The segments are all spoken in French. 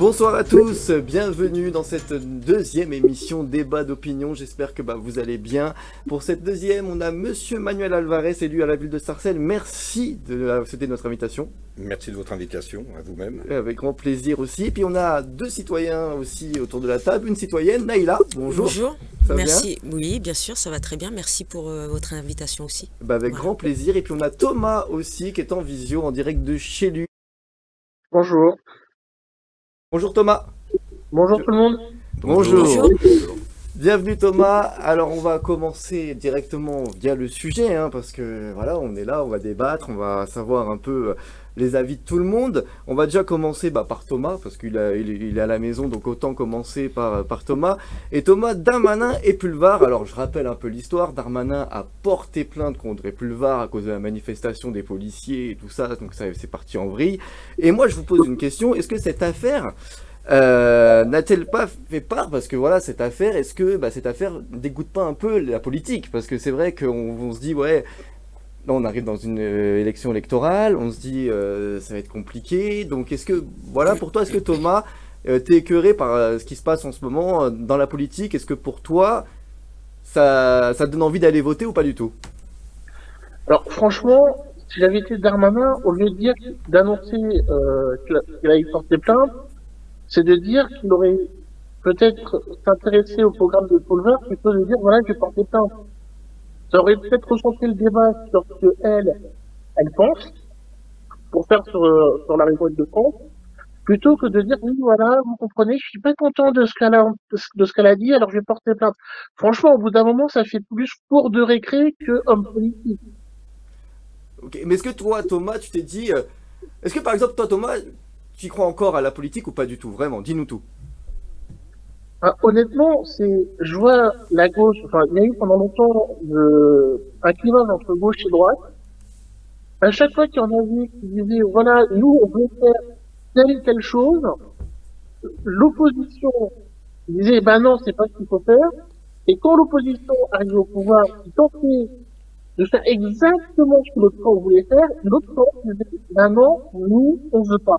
Bonsoir à tous, bienvenue dans cette deuxième émission débat d'opinion, j'espère que vous allez bien. Pour cette deuxième, on a Monsieur Manuel Alvarez, élu à la ville de Sarcelles, merci d'accepter notre invitation. Merci de votre invitation, à vous-même. Avec grand plaisir aussi, et puis on a deux citoyens aussi autour de la table, une citoyenne, Naïla, bonjour. Bonjour, ça va merci, bien oui bien sûr, ça va très bien, merci pour votre invitation aussi. Avec grand plaisir, et puis on a Thomas aussi qui est en visio, en direct de chez lui. Bonjour. Bonjour Thomas. Bonjour tout le monde. Bonjour. Bonjour. Bienvenue Thomas. Alors on va commencer directement via le sujet, parce que voilà, on est là, on va débattre, on va savoir un peu les avis de tout le monde. On va déjà commencer par Thomas, parce qu'il est à la maison, donc autant commencer par Thomas. Et Thomas, Darmanin et Pulvar, alors je rappelle un peu l'histoire, Darmanin a porté plainte contre Pulvar à cause de la manifestation des policiers et tout ça, donc ça c'est parti en vrille. Et moi je vous pose une question, est-ce que cette affaire n'a-t-elle pas fait part, parce que voilà, cette affaire, est-ce que cette affaire dégoûte pas un peu la politique? Parce que c'est vrai qu'on se dit, ouais, là on arrive dans une élection électorale, on se dit, ça va être compliqué, donc est-ce que, voilà, pour toi, est-ce que Thomas, t'es écœuré par ce qui se passe en ce moment dans la politique? Est-ce que pour toi, ça te donne envie d'aller voter ou pas du tout? Alors franchement, si j'avais été Darmanin, au lieu de dire d'annoncer qu'il allait porter plainte, c'est de dire qu'il aurait peut-être s'intéresser au programme de Pulvar plutôt de dire voilà, je vais porter plainte. Ça aurait peut-être recentré le débat sur ce qu'elle pense pour faire sur la révolte de France, plutôt que de dire oui voilà, vous comprenez, je suis pas content de ce qu'elle a dit, alors je vais porter plainte. Franchement, au bout d'un moment, ça fait plus cours de récré que homme politique. Ok, mais est-ce que toi, Thomas, tu t'es dit, est-ce que par exemple, toi, Thomas, tu y crois encore à la politique ou pas du tout? Vraiment, dis-nous tout. Honnêtement, je vois la gauche, enfin, il y a eu pendant longtemps un clivage entre gauche et droite. À chaque fois qu'il y en avait qui disaient, voilà, nous, on veut faire telle et telle chose, l'opposition disait, non, c'est pas ce qu'il faut faire. Et quand l'opposition arrive au pouvoir, ils tentaient de faire exactement ce que l'autre camp voulait faire, l'autre camp disait, non, nous, on veut pas.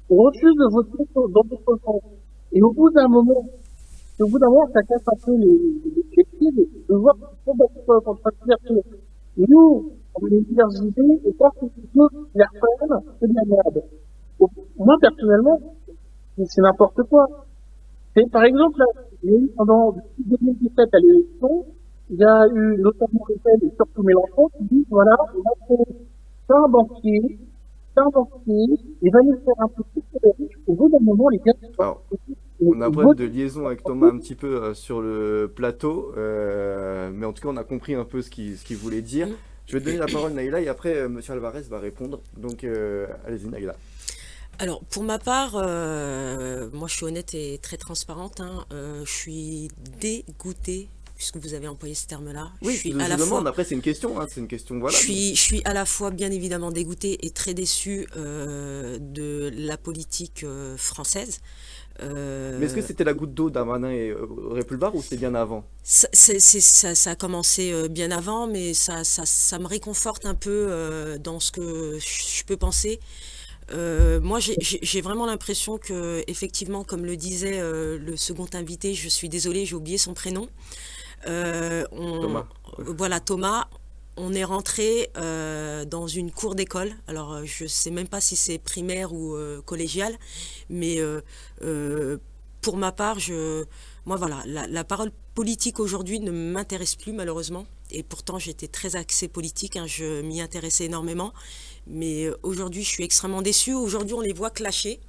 On refuse de voter dans notre camp. Et au bout d'un moment, ça casse un peu les pieds de voir qu'ils sont en train de dire que nous, on a les meilleures idées, et quand c'est d'autres qui les reprennent, c'est de la merde. Moi, personnellement, c'est n'importe quoi. C'est, par exemple, là, il y a eu pendant, depuis 2017 à l'élection, il y a eu notamment Le Pen et surtout Mélenchon qui disent, voilà, c'est un banquier, il va nous faire un peu plus que les riches. Au bout d'un moment, les gars, on a un problème de liaison avec Thomas un petit peu sur le plateau, mais en tout cas on a compris un peu ce qu'il voulait dire. Je vais te donner la parole Naïla et après Monsieur Alvarez va répondre, donc allez-y Naïla. Alors pour ma part, moi je suis honnête et très transparente, je suis dégoûtée, puisque vous avez employé ce terme-là. Oui, je demande, après c'est une question, voilà. Je suis à la fois bien évidemment dégoûtée et très déçue de la politique française. Mais est-ce que c'était la goutte d'eau d'Darmanin et Pulvar ou c'est bien avant? Ça a commencé bien avant, mais ça me réconforte un peu dans ce que je peux penser. Moi, j'ai vraiment l'impression que, effectivement, comme le disait le second invité, je suis désolée, j'ai oublié son prénom. Thomas. Voilà, Thomas. On est rentré dans une cour d'école. Alors, je sais même pas si c'est primaire ou collégial, mais pour ma part, moi voilà, la parole politique aujourd'hui ne m'intéresse plus malheureusement. Et pourtant, j'étais très axée politique, je m'y intéressais énormément. Mais aujourd'hui, je suis extrêmement déçue. Aujourd'hui, on les voit clasher.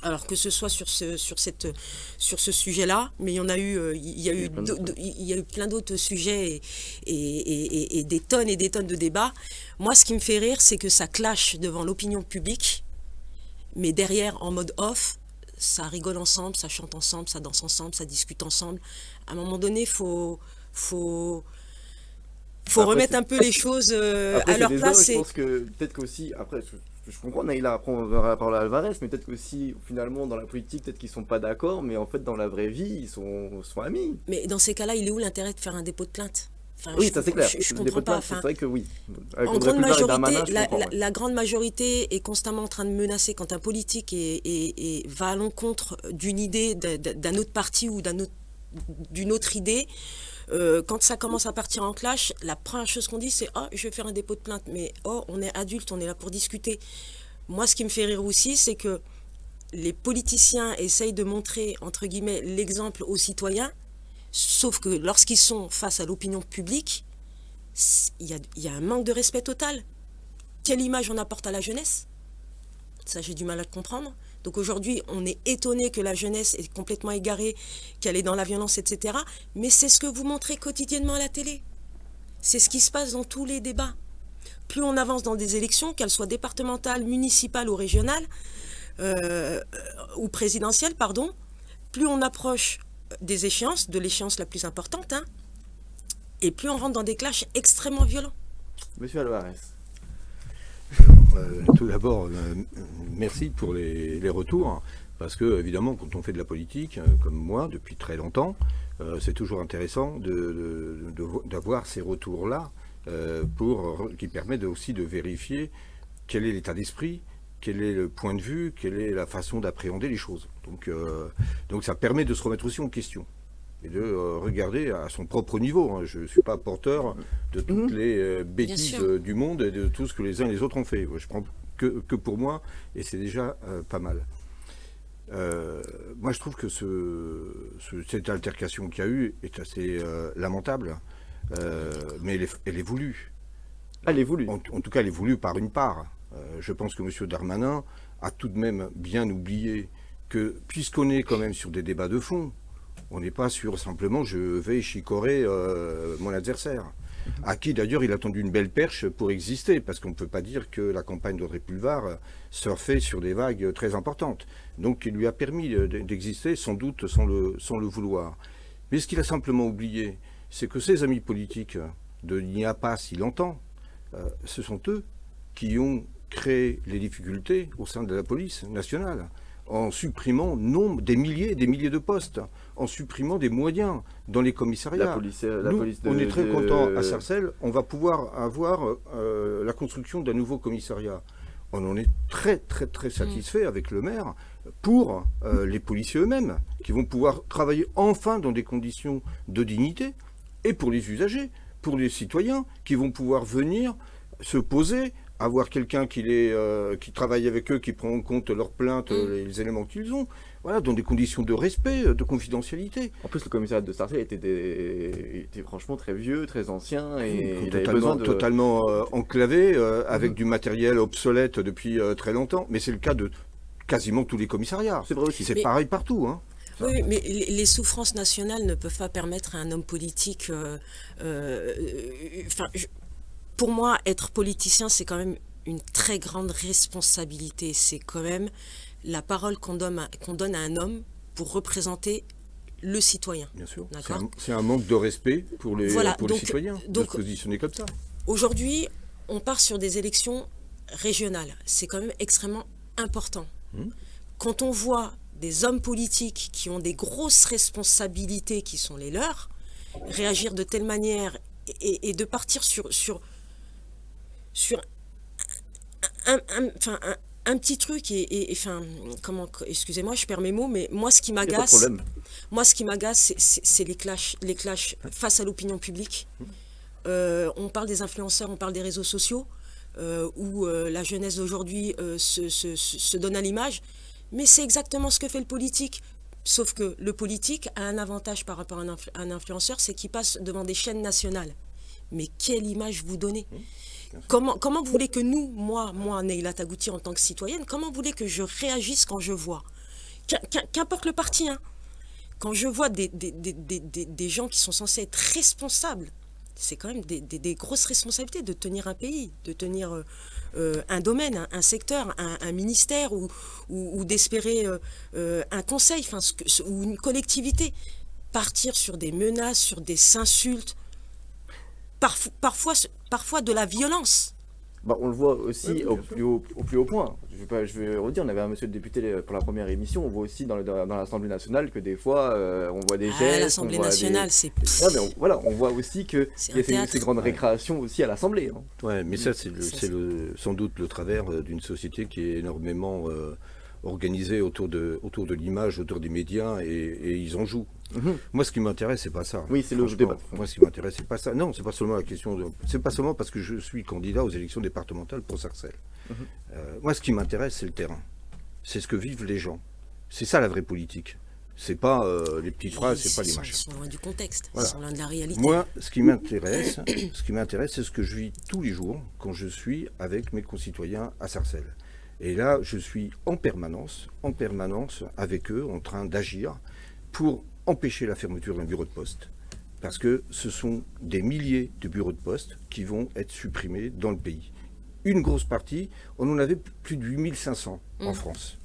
Alors que ce soit sur ce sujet-là, mais il y en a eu, il y a eu plein d'autres sujets et des tonnes de débats. Moi, ce qui me fait rire, c'est que ça clash devant l'opinion publique, mais derrière, en mode off, ça rigole ensemble, ça chante ensemble, ça danse ensemble, ça discute ensemble. À un moment donné, faut remettre un peu les choses à leur place. Je pense que peut-être qu'aussi, après, je comprends Naïla, après on verra la parole à Alvarez, mais peut-être qu'aussi, finalement, dans la politique, peut-être qu'ils sont pas d'accord, mais en fait, dans la vraie vie, ils sont amis. Mais dans ces cas-là, il est où l'intérêt de faire un dépôt de plainte? Enfin, Oui, ça c'est clair. Je Le comprends dépôt de pas. plainte, c'est Enfin, vrai que oui. Avec en Audrey grande Pulvar et majorité, Darmanin, je comprends, ouais. la grande majorité est constamment en train de menacer quand un politique va à l'encontre d'une idée d'un autre parti ou d'une autre idée. Quand ça commence à partir en clash, la première chose qu'on dit, c'est « Oh, je vais faire un dépôt de plainte ». Mais oh, on est adulte, on est là pour discuter. Moi, ce qui me fait rire aussi, c'est que les politiciens essayent de montrer, entre guillemets, l'exemple aux citoyens, sauf que lorsqu'ils sont face à l'opinion publique, il y a un manque de respect total. Quelle image on apporte à la jeunesse? Ça, j'ai du mal à le comprendre. Donc aujourd'hui, on est étonné que la jeunesse est complètement égarée, qu'elle est dans la violence, etc. Mais c'est ce que vous montrez quotidiennement à la télé. C'est ce qui se passe dans tous les débats. Plus on avance dans des élections, qu'elles soient départementales, municipales ou régionales, ou présidentielles, pardon, plus on approche des échéances, de l'échéance la plus importante, hein, et plus on rentre dans des clashs extrêmement violents. Monsieur Alvarez. Tout d'abord, merci pour les retours, parce que évidemment, quand on fait de la politique, comme moi, depuis très longtemps, c'est toujours intéressant d'avoir ces retours-là, qui permettent aussi de vérifier quel est l'état d'esprit, quel est le point de vue, quelle est la façon d'appréhender les choses. Donc ça permet de se remettre aussi en question et de regarder à son propre niveau. Hein. Je ne suis pas porteur de toutes les bêtises du monde et de tout ce que les uns et les autres ont fait. Je prends que pour moi, et c'est déjà pas mal. Moi, je trouve que cette altercation qu'il y a eu est assez lamentable, mais elle est voulue. Elle est voulue. En tout cas, elle est voulue par une part. Je pense que M. Darmanin a tout de même bien oublié que, puisqu'on est quand même sur des débats de fond, on n'est pas sur simplement je vais chicorer mon adversaire, à qui d'ailleurs il a tendu une belle perche pour exister, parce qu'on ne peut pas dire que la campagne d'Audrey Pulvar surfait sur des vagues très importantes. Donc il lui a permis d'exister, sans doute sans le vouloir. Mais ce qu'il a simplement oublié, c'est que ses amis politiques de Niapa, s'il entend, ce sont eux qui ont créé les difficultés au sein de la police nationale, en supprimant des milliers de postes, en supprimant des moyens dans les commissariats. On est très content à Sarcelles, on va pouvoir avoir la construction d'un nouveau commissariat. On en est très satisfait avec le maire pour les policiers eux-mêmes, qui vont pouvoir travailler enfin dans des conditions de dignité, et pour les usagers, pour les citoyens, qui vont pouvoir venir se poser, avoir quelqu'un qui travaille avec eux, qui prend en compte leurs plaintes, les éléments qu'ils ont, voilà, dans des conditions de respect, de confidentialité. En plus, le commissariat de Sarcelles était franchement très vieux, très ancien, et il avait totalement enclavé, avec du matériel obsolète depuis très longtemps. Mais c'est le cas de quasiment tous les commissariats. C'est vrai aussi. C'est pareil partout, hein. Oui, mais les souffrances nationales ne peuvent pas permettre à un homme politique... pour moi, être politicien, c'est quand même une très grande responsabilité. C'est quand même la parole qu'on donne à un homme pour représenter le citoyen. Bien sûr. C'est un manque de respect pour les citoyens de se positionner comme ça. Aujourd'hui, on part sur des élections régionales. C'est quand même extrêmement important. Quand on voit des hommes politiques qui ont des grosses responsabilités qui sont les leurs, réagir de telle manière et de partir sur un petit truc excusez-moi, je perds mes mots, mais moi ce qui m'agace, c'est les clashs face à l'opinion publique. On parle des influenceurs, on parle des réseaux sociaux, où la jeunesse d'aujourd'hui se donne à l'image, mais c'est exactement ce que fait le politique. Sauf que le politique a un avantage par rapport à un influenceur, c'est qu'il passe devant des chaînes nationales. Mais quelle image vous donnez? Comment vous voulez que moi, Neila Tagouti, en tant que citoyenne, comment vous voulez que je réagisse quand je vois, qu'importe le parti, hein, quand je vois des gens qui sont censés être responsables, c'est quand même des grosses responsabilités de tenir un pays, de tenir un domaine, un secteur, un ministère ou d'espérer un conseil, ou une collectivité. Partir sur des menaces, sur des insultes, parfois de la violence. Bah, on le voit aussi au plus haut point. Je vais redire, on avait un monsieur le député pour la première émission, on voit aussi dans l'Assemblée nationale que des fois, on voit des gestes. L'Assemblée nationale, c'est... Voilà, on voit aussi qu'il y a ces grandes récréations aussi à l'Assemblée. Hein. Ouais, mais ça, c'est sans doute le travers d'une société qui est énormément organisée autour de l'image, autour des médias, et ils en jouent. Moi, ce qui m'intéresse, c'est pas ça. Oui, c'est le débat. Moi, ce qui m'intéresse, c'est pas ça. Non, c'est pas seulement la question c'est pas seulement parce que je suis candidat aux élections départementales pour Sarcelles. Moi, ce qui m'intéresse, c'est le terrain. C'est ce que vivent les gens. C'est ça la vraie politique. C'est pas les petites phrases, c'est pas les machins. Ils sont loin du contexte. Voilà. Ils sont loin de la réalité. Moi, ce qui m'intéresse, c'est ce que je vis tous les jours quand je suis avec mes concitoyens à Sarcelles. Et là, je suis en permanence avec eux, en train d'agir pour empêcher la fermeture d'un bureau de poste. Parce que ce sont des milliers de bureaux de poste qui vont être supprimés dans le pays. Une grosse partie, on en avait plus de 8500 en France.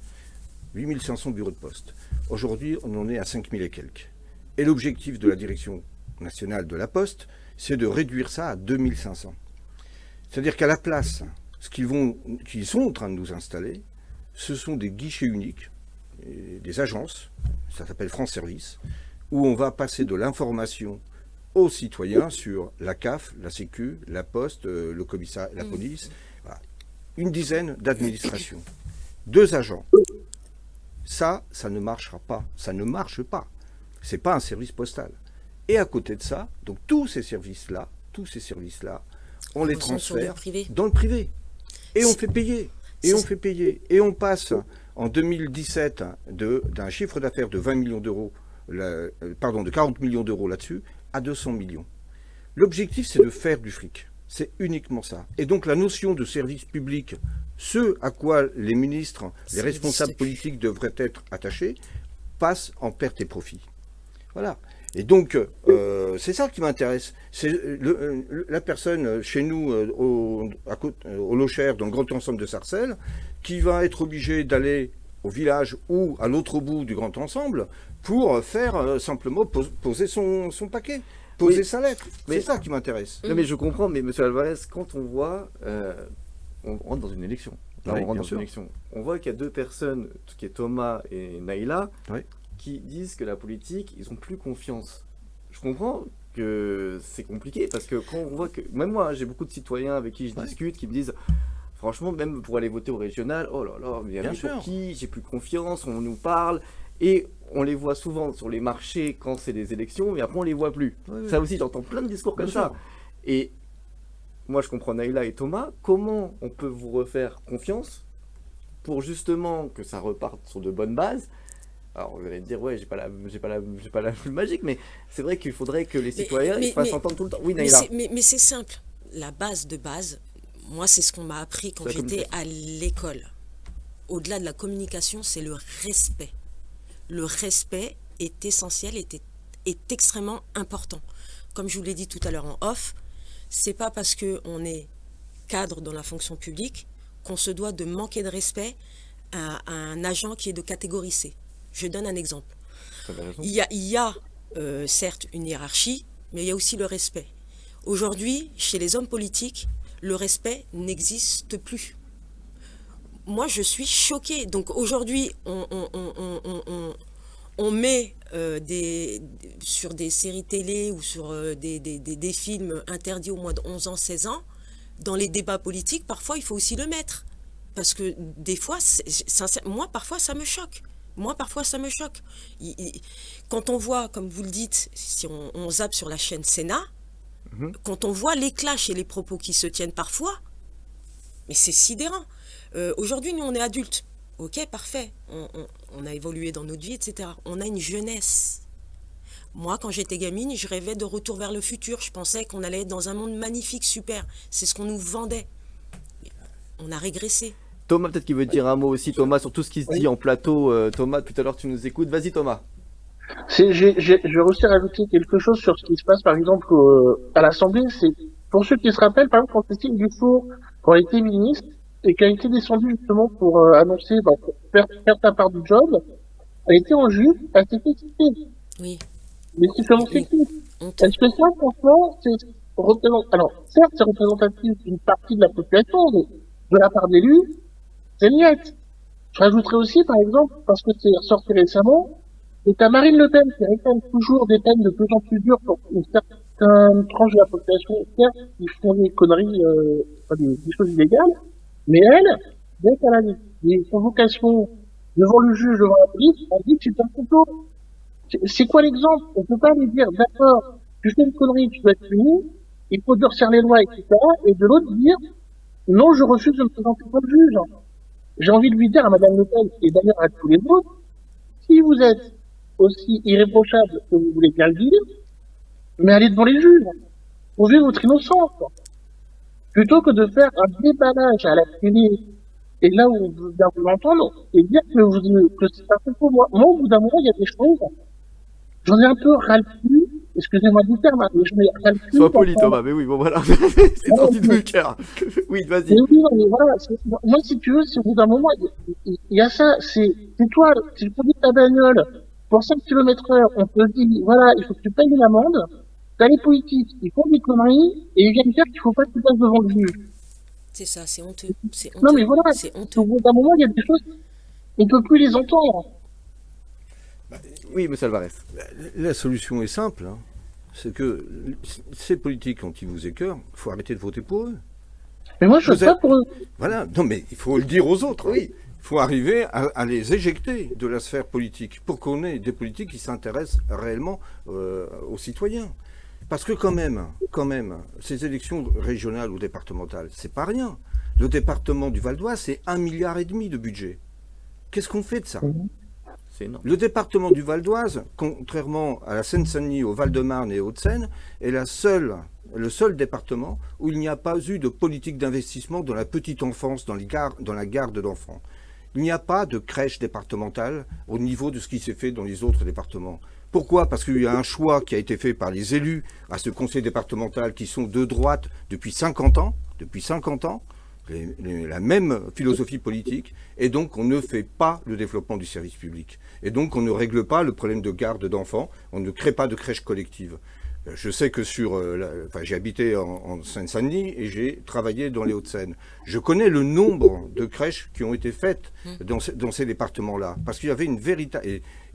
8500 bureaux de poste. Aujourd'hui, on en est à 5000 et quelques. Et l'objectif de la direction nationale de la Poste, c'est de réduire ça à 2500. C'est-à-dire qu'à la place, ce qu'ils sont en train de nous installer, ce sont des guichets uniques, des agences, ça s'appelle France Service, où on va passer de l'information aux citoyens sur la CAF, la Sécu, la Poste, le commissariat, la police. Voilà. Une dizaine d'administrations. 2 agents. Ça ne marchera pas. Ça ne marche pas. C'est pas un service postal. Et à côté de ça, donc tous ces services-là, on les transfère dans le privé. Et on fait payer. Et on passe en 2017 d'un chiffre d'affaires de 20 millions d'euros, de 40 millions d'euros là-dessus, à 200 millions. L'objectif, c'est de faire du fric. C'est uniquement ça. Et donc la notion de service public, ce à quoi les ministres, les responsables politiques devraient être attachés, passe en perte et profit. Voilà. Et donc, c'est ça qui m'intéresse. C'est la personne chez nous, au Locher, dans le grand ensemble de Sarcelles, qui va être obligée d'aller au village ou à l'autre bout du grand ensemble pour faire simplement poser son paquet, poser sa lettre. C'est ça qui m'intéresse. Non, mais je comprends, mais monsieur Alvarez, quand on voit, on rentre dans une élection. Là, on rentre dans une élection. On voit qu'il y a 2 personnes, qui est Thomas et Naïla, qui disent que la politique, ils n'ont plus confiance. Je comprends que c'est compliqué, parce que quand on voit que, même moi, j'ai beaucoup de citoyens avec qui je discute, qui me disent, franchement, même pour aller voter au régional, oh là là, mais pour qui, j'ai plus confiance, on nous parle, et on les voit souvent sur les marchés quand c'est des élections, mais après on les voit plus. Ça aussi, j'entends plein de discours comme ça. Et moi, je comprends Naïla et Thomas, comment on peut vous refaire confiance pour justement que ça reparte sur de bonnes bases? Alors vous allez me dire, ouais, j'ai pas la plus magique, mais c'est vrai qu'il faudrait que les citoyens ils se fassent entendre tout le temps. Oui, Naïla. Mais c'est simple. La base de base, moi, c'est ce qu'on m'a appris quand j'étais à l'école. Au-delà de la communication, c'est le respect. Le respect est essentiel, est extrêmement important. Comme je vous l'ai dit tout à l'heure en off, c'est pas parce qu'on est cadre dans la fonction publique qu'on se doit de manquer de respect à un agent qui est de catégorie C. Je donne un exemple. Il y a certes une hiérarchie, mais il y a aussi le respect. Aujourd'hui, chez les hommes politiques, le respect n'existe plus. Moi, je suis choquée. Donc aujourd'hui, on met sur des séries télé ou sur des films interdits aux moins de 11 ans, 16 ans. Dans les débats politiques, parfois, il faut aussi le mettre. Parce que des fois, moi, parfois, ça me choque. Quand on voit, comme vous le dites, si on zappe sur la chaîne Sénat, quand on voit les clashs et les propos qui se tiennent parfois, mais c'est sidérant. Aujourd'hui, nous, on est adultes. Ok, parfait. On a évolué dans notre vie, etc. On a une jeunesse. Moi, quand j'étais gamine, je rêvais de retour vers le futur. Je pensais qu'on allait être dans un monde magnifique, super. C'est ce qu'on nous vendait. On a régressé. Thomas, peut-être qu'il veut dire un mot aussi, Thomas, sur tout ce qui se dit en plateau. Thomas, tout à l'heure, tu nous écoutes. Vas-y, Thomas. Je vais aussi rajouter quelque chose sur ce qui se passe, par exemple, à l'Assemblée. C'est pour ceux qui se rappellent, par exemple, quand Christine Dufour, quand elle était ministre, et qu'elle était descendue justement pour annoncer, pour faire sa part du job, elle était en jupe, elle s'est fait quitter. Oui. Mais c'est comment c'est tout. Est-ce que ça, franchement, représente, alors, certes, c'est représentatif d'une partie de la population, mais de la part d'élus, c'est niette. Je rajouterais aussi, par exemple, parce que c'est ressorti récemment, et t'as Marine Le Pen qui réclame toujours des peines de plus en plus dures pour une certaine tranche de la population, certes, qui font des conneries, enfin, des choses illégales, mais elle, dès qu'elle a des convocations devant le juge, devant la police, on dit que c'est un complot. C'est quoi l'exemple? On peut pas lui dire, d'accord, tu fais une connerie, tu dois être puni, il faut durcir les lois, etc., et de l'autre dire, non, je refuse de me présenter comme juge. J'ai envie de lui dire à Madame Le Pen, et d'ailleurs à tous les autres, si vous êtes aussi irréprochable que vous voulez bien le dire, mais allez devant les juges. Prouvez votre innocence. Plutôt que de faire un déballage à la télé, et là où on veut bien vous l'entendre, et dire que c'est pas fait pour moi. Moi, au bout d'un moment, il y a des choses, j'en ai un peu ras-le-cul, excusez-moi du terme, mais j'en ai ras-le-cul. Sois poli, Thomas, mais oui, bon voilà, c'est sorti de mon cœur. Oui, vas-y. Mais oui, non, mais voilà, moi, si tu veux, c'est au bout d'un moment, il y a ça, c'est toi, si tu conduis ta bagnole pour 5 km/h, on te dit, voilà, il faut que tu payes une amende, t'as les politiques, ils font des conneries, et ils viennent dire qu'il faut pas que tu passes devant le juge. C'est ça, c'est honteux. C'est Non, honteux. mais voilà, C'est honteux. au bout d'un moment, il y a des choses, on peut plus les entendre. Oui, monsieur Alvarez. La solution est simple, hein. C'est que ces politiques, quand ils vous écœurent, il faut arrêter de voter pour eux. Mais moi, je Vous veux pas êtes- pour eux. Voilà, non mais il faut le dire aux autres, oui. Il faut arriver à les éjecter de la sphère politique pour qu'on ait des politiques qui s'intéressent réellement aux citoyens. Parce que quand même, ces élections régionales ou départementales, c'est pas rien. Le département du Val d'Oise, c'est 1,5 milliard de budget. Qu'est-ce qu'on fait de ça? C'est énorme. Le département du Val d'Oise, contrairement à la Seine-Saint-Denis, au Val-de-Marne et aux Hauts-de-Seine, est le seul département où il n'y a pas eu de politique d'investissement dans la petite enfance, dans la garde d'enfants. Il n'y a pas de crèche départementale au niveau de ce qui s'est fait dans les autres départements. Pourquoi? Parce qu'il y a un choix qui a été fait par les élus à ce conseil départemental qui sont de droite depuis 50 ans. Depuis 50 ans. La même philosophie politique, et donc on ne fait pas le développement du service public. Et donc on ne règle pas le problème de garde d'enfants, on ne crée pas de crèche collective. Je sais que j'ai habité en Seine-Saint-Denis et j'ai travaillé dans les Hauts-de-Seine. Je connais le nombre de crèches qui ont été faites dans ces départements-là, parce qu'il y avait une véritable...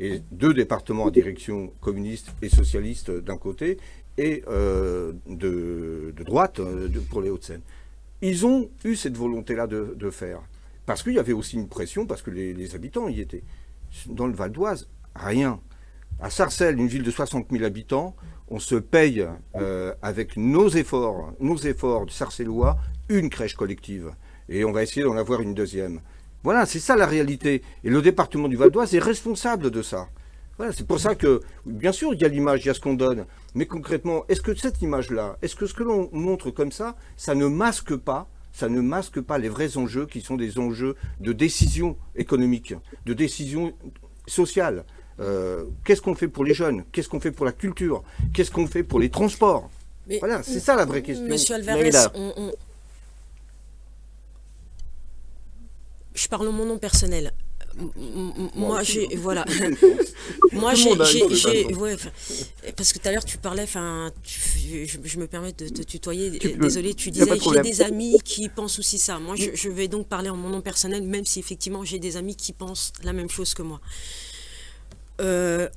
Et 2 départements à direction communiste et socialiste d'un côté, et de droite pour les Hauts-de-Seine. Ils ont eu cette volonté-là de faire. Parce qu'il y avait aussi une pression, parce que les habitants y étaient. Dans le Val d'Oise, rien. À Sarcelles, une ville de 60 000 habitants, on se paye avec nos efforts de Sarcellois, une crèche collective. Et on va essayer d'en avoir une deuxième. Voilà, c'est ça la réalité. Et le département du Val d'Oise est responsable de ça. Voilà, c'est pour ça que, bien sûr, il y a l'image, il y a ce qu'on donne. Mais concrètement, est-ce que cette image-là, est-ce que ce que l'on montre comme ça, ça ne masque pas les vrais enjeux qui sont des enjeux de décision économique, de décision sociale? Qu'est-ce qu'on fait pour les jeunes? Qu'est-ce qu'on fait pour la culture? Qu'est-ce qu'on fait pour les transports? Mais, Voilà, c'est ça la vraie question. Monsieur Alvarez, Leïla. Je parle en mon nom personnel. Moi, j'ai, voilà. Moi, Tout le monde a une j'ai, ouais, parce que tout à l'heure tu parlais, je me permets de te tutoyer. Désolé, tu y a pas disais de j'ai problème. des amis qui pensent aussi ça. Moi, je vais donc parler en mon nom personnel, même si effectivement j'ai des amis qui pensent la même chose que moi. On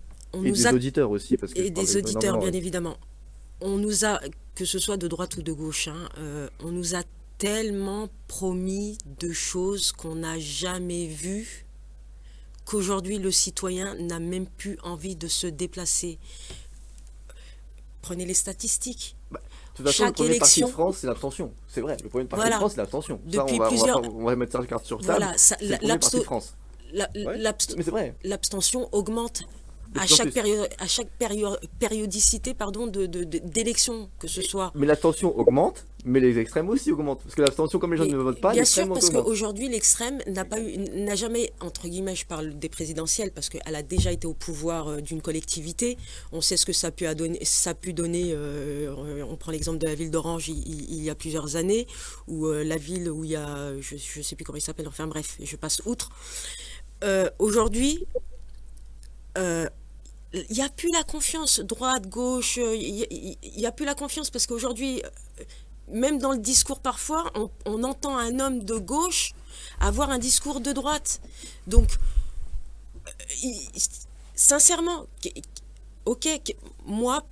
Et nous des a auditeurs aussi. Parce que et je parle des auditeurs, énormément, bien évidemment. On nous a, que ce soit de droite ou de gauche, hein, on nous a tellement promis de choses qu'on n'a jamais vues qu'aujourd'hui le citoyen n'a même plus envie de se déplacer. Prenez les statistiques. De toute façon, le Chaque premier parti de élection- France, c'est l'abstention. C'est vrai, le premier parti Voilà. de France, c'est l'abstention. Ça, Depuis on va plusieurs- on va mettre ça carte sur table. Voilà, ça- C'est le premier parti de l'absto- France. Ouais. Mais c'est vrai. L'abstention augmente De à plus en chaque, plus. périodicité d'élection, que ce soit. Mais l'abstention augmente, mais les extrêmes aussi augmentent. Parce que l'abstention, comme les gens Et ne votent pas, bien l'extrême sûr, parce augmente. qu'aujourd'hui, l'extrême n'a jamais, entre guillemets, je parle des présidentielles, parce qu'elle a déjà été au pouvoir d'une collectivité. On sait ce que ça a pu donner. On prend l'exemple de la ville d'Orange il y a plusieurs années, ou la ville où il y a, je ne sais plus comment il s'appelle, enfin bref, je passe outre. Aujourd'hui, il n'y a plus la confiance, droite, gauche, il n'y a plus la confiance parce qu'aujourd'hui, même dans le discours parfois, on entend un homme de gauche avoir un discours de droite. Donc, sincèrement, ok, moi,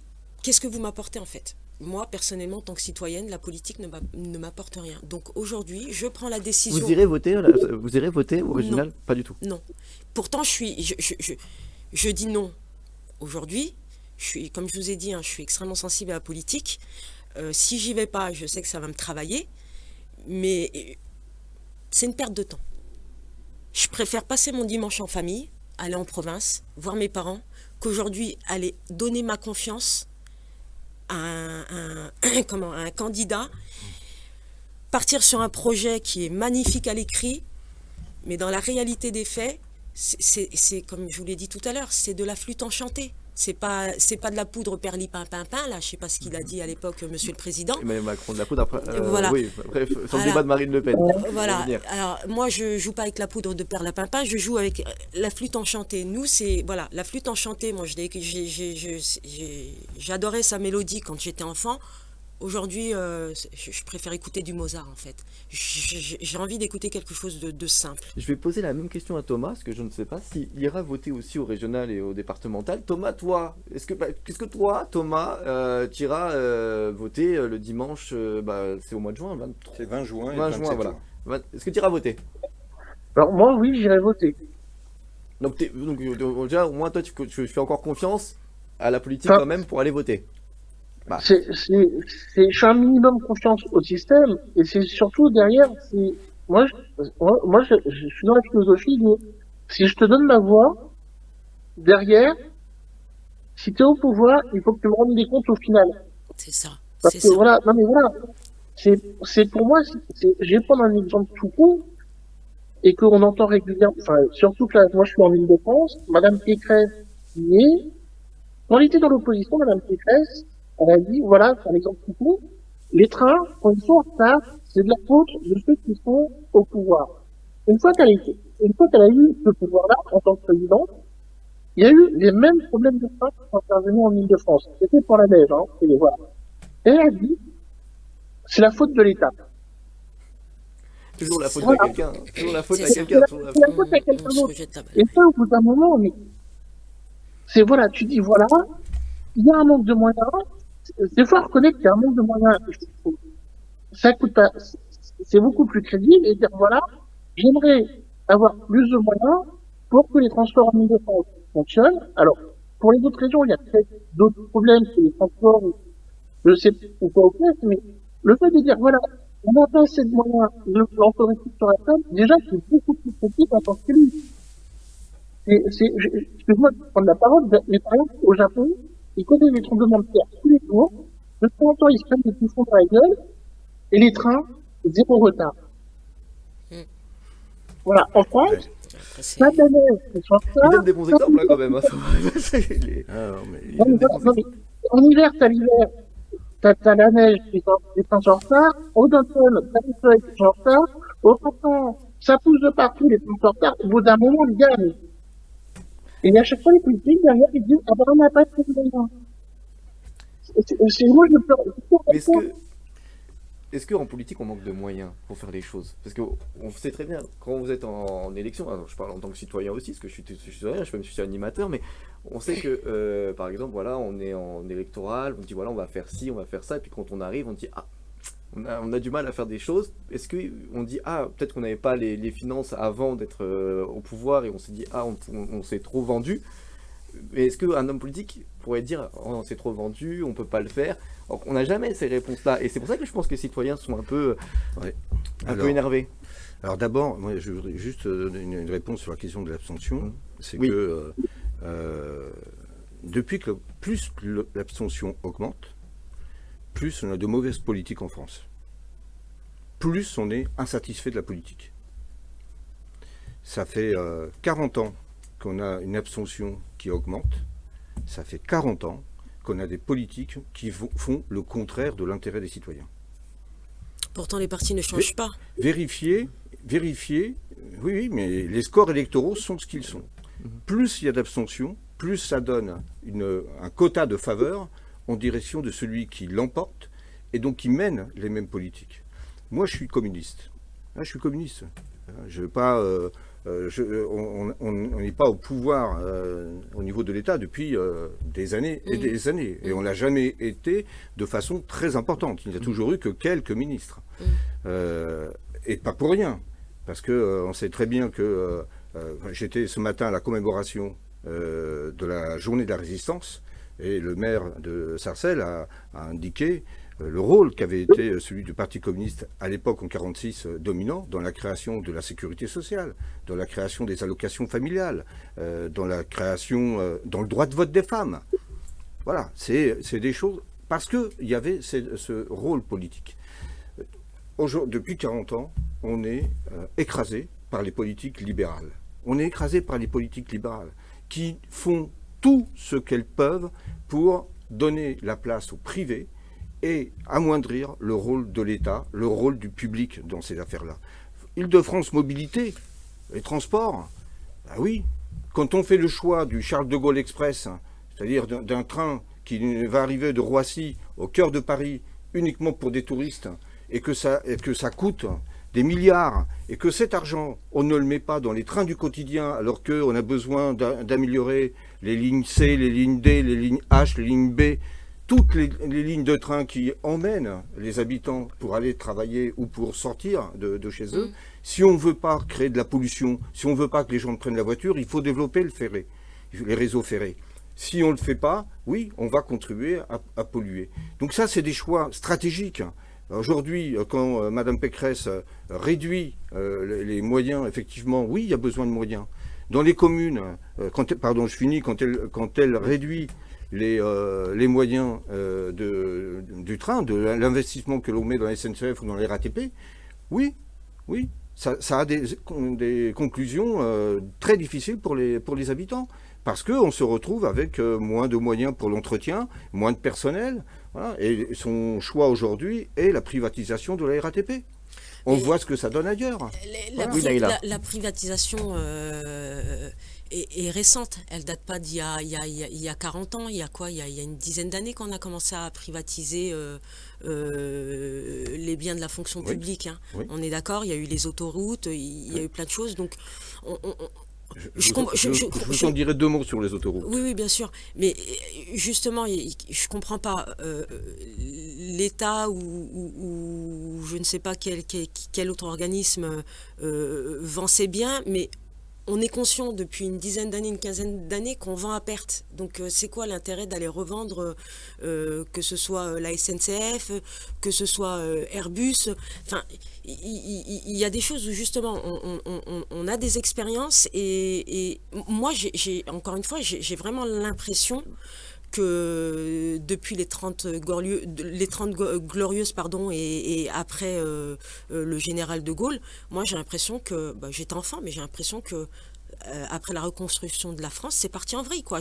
qu'est-ce que vous m'apportez en fait? Moi, personnellement, en tant que citoyenne, la politique ne m'apporte rien. Donc aujourd'hui, je prends la décision. Vous irez voter au régional? Non. Pas du tout. Non. Pourtant, je dis non. Aujourd'hui, comme je vous ai dit, hein, je suis extrêmement sensible à la politique. Si j'y vais pas, je sais que ça va me travailler. Mais c'est une perte de temps. Je préfère passer mon dimanche en famille, aller en province, voir mes parents, qu'aujourd'hui aller donner ma confiance à un candidat, partir sur un projet qui est magnifique à l'écrit, mais dans la réalité des faits, c'est comme je vous l'ai dit tout à l'heure, c'est de la flûte enchantée. C'est pas de la poudre perlipimpinpin, là, je sais pas ce qu'il a dit à l'époque, monsieur le président. Emmanuel Macron, de la poudre après. Voilà. Oui, bref, sur le Voilà. débat de Marine Le Pen. Voilà. Alors, moi, je joue pas avec la poudre de perlipimpin, je joue avec la flûte enchantée. Nous, c'est, voilà, la flûte enchantée, moi, j'adorais sa mélodie quand j'étais enfant. Aujourd'hui, je préfère écouter du Mozart, en fait. J'ai envie d'écouter quelque chose de simple. Je vais poser la même question à Thomas, parce que je ne sais pas s'il ira voter aussi au régional et au départemental. Thomas, toi, est-ce que toi, Thomas, tu iras voter le dimanche, c'est au mois de juin, 23. C'est 20 juin et 20 27 juin, voilà. juin. Est-ce que tu iras voter? Alors moi, oui, j'irai voter. Donc, déjà, au moins, toi, tu fais encore confiance à la politique Enfin, quand même pour aller voter. Je suis un minimum confiance au système, et c'est surtout derrière, moi, je suis dans la philosophie de, si je te donne ma voix, derrière, si tu es au pouvoir, il faut que tu me rendes des comptes au final. C'est ça. Parce que voilà, non mais voilà, c'est pour moi, je vais prendre un exemple tout court, et qu'on entend régulièrement, enfin, surtout que là, moi je suis en Île-de-France, Madame Pécresse, quand elle était dans l'opposition, Madame Pécresse, elle a dit, voilà, c'est un exemple tout court, les trains, quand ils sont en retard, c'est de la faute de ceux qui sont au pouvoir. Une fois qu'elle a eu ce pouvoir-là, en tant que présidente, il y a eu les mêmes problèmes de train qui sont intervenus en Île-de-France. C'était pour la neige, hein, et voilà. Et elle a dit, c'est la faute de l'État. Toujours la faute Voilà. à quelqu'un. Toujours la faute à C'est quelqu'un. C'est la faute à quelqu'un On se d'autre. rejette la balle. Et ça, au bout d'un moment, mais c'est voilà, tu dis voilà, il y a un manque de moyens. Des fois, reconnaître qu'il y a un manque de moyens, ça coûte pas, c'est beaucoup plus crédible et dire voilà, j'aimerais avoir plus de moyens pour que les transports en Île-de-France fonctionnent. Alors, pour les autres régions, il y a peut-être d'autres problèmes que les transports, je sais pas au fait, mais le fait de dire voilà, on n'a pas assez de moyens, l'autorité sur la table, déjà, c'est beaucoup plus critique en tant que lui. Excuse-moi de prendre la parole, mais par exemple, au Japon, ils connaissent les tremblements de terre tous les jours. De temps en temps, ils se prennent des bouffons dans la gueule. Et les trains, zéro retard. Voilà. En France, Après, c'est- pas de la neige, c'est sur ça. Il donne des bons exemples là quand même. Hein. Ah, non, mais Non, mais en hiver, t'as l'hiver, t'as la neige, les trains sont en retard. Au automne, t'as les feuilles qui sont en retard. Au printemps, ça pousse de partout, les trains sont en retard. Au bout d'un moment, les gars, et à chaque fois, les politiques, derrière, ils disent, ah ben, on n'a pas de moyens. Moi, je pleure. Mais est-ce que en politique on manque de moyens pour faire les choses? Parce que on sait très bien quand vous êtes en élection, alors je parle en tant que citoyen aussi, parce que je suis citoyen, je suis animateur, mais on sait que par exemple voilà, on est en électoral, on dit voilà on va faire ci, on va faire ça, et puis quand on arrive on dit ah on a du mal à faire des choses. Est-ce que on dit ah peut-être qu'on n'avait pas les finances avant d'être au pouvoir et on s'est dit ah on s'est trop vendu. Mais est-ce qu'un homme politique pourrait dire oh, on s'est trop vendu, on peut pas le faire? Alors, on n'a jamais ces réponses-là, et c'est pour ça que je pense que les citoyens sont un peu énervés. Alors d'abord, moi, je voudrais juste donner une réponse sur la question de l'abstention. C'est Oui. que depuis que plus l'abstention augmente, plus on a de mauvaises politiques en France. Plus on est insatisfait de la politique. Ça fait 40 ans qu'on a une abstention qui augmente. Ça fait 40 ans qu'on a des politiques qui font le contraire de l'intérêt des citoyens. Pourtant, les partis ne changent pas. Vérifier, oui, mais les scores électoraux sont ce qu'ils sont. Plus il y a d'abstention, plus ça donne un quota de faveur en direction de celui qui l'emporte et donc qui mène les mêmes politiques. Moi, je suis communiste. Je suis communiste. Je veux pas... on n'est pas au pouvoir au niveau de l'État depuis des années et des années. Et on n'a jamais été de façon très importante. Il n'y a toujours eu que quelques ministres. Et pas pour rien. Parce qu'on sait très bien que j'étais ce matin à la commémoration de la journée de la résistance. Et le maire de Sarcelles a indiqué le rôle qu'avait été celui du Parti communiste à l'époque en 1946 dominant dans la création de la sécurité sociale, dans la création des allocations familiales, dans la création, dans le droit de vote des femmes. Voilà, c'est des choses, parce qu'il y avait ce rôle politique. Depuis 40 ans, on est écrasé par les politiques libérales. On est écrasé par les politiques libérales qui font tout ce qu'elles peuvent pour donner la place au privé et amoindrir le rôle de l'État, le rôle du public dans ces affaires-là. Île-de-France Mobilité, les transports, bah oui, quand on fait le choix du Charles de Gaulle Express, c'est-à-dire d'un train qui va arriver de Roissy au cœur de Paris uniquement pour des touristes, et que ça coûte des milliards, et que cet argent, on ne le met pas dans les trains du quotidien, alors qu'on a besoin d'améliorer les lignes C, les lignes D, les lignes H, les lignes B, toutes les lignes de train qui emmènent les habitants pour aller travailler ou pour sortir de chez eux. Si on ne veut pas créer de la pollution, si on ne veut pas que les gens prennent la voiture, il faut développer le ferré, les réseaux ferrés. Si on ne le fait pas, oui, on va contribuer à polluer. Donc ça, c'est des choix stratégiques. Aujourd'hui, quand Mme Pécresse réduit les moyens, effectivement, oui, il y a besoin de moyens. Dans les communes, quand elle réduit les moyens du train, de l'investissement que l'on met dans la SNCF ou dans les RATP, oui, ça a des conclusions très difficiles pour les habitants. Parce qu'on se retrouve avec moins de moyens pour l'entretien, moins de personnel. Voilà. Et son choix aujourd'hui est la privatisation de la RATP. On voit ce que ça donne ailleurs. La privatisation est récente. Elle ne date pas d'il y a 40 ans. Il y a quoi? Il y a une dizaine d'années qu'on a commencé à privatiser les biens de la fonction publique. Hein. Oui. On est d'accord, il y a eu les autoroutes, il y a eu plein de choses. Donc, je vous en dirai deux mots sur les autoroutes. Oui, bien sûr. Mais justement, je ne comprends pas. L'État ou je ne sais pas quel autre organisme vend ses biens, mais on est conscient depuis une dizaine d'années, une quinzaine d'années qu'on vend à perte. Donc c'est quoi l'intérêt d'aller revendre, que ce soit la SNCF, que ce soit Airbus. Enfin, il y a des choses où justement on a des expériences et moi encore une fois j'ai vraiment l'impression que depuis les 30 glorieuses et après le général de Gaulle, moi j'ai l'impression que, j'étais enfant, mais j'ai l'impression que après la reconstruction de la France, c'est parti en vrille, quoi.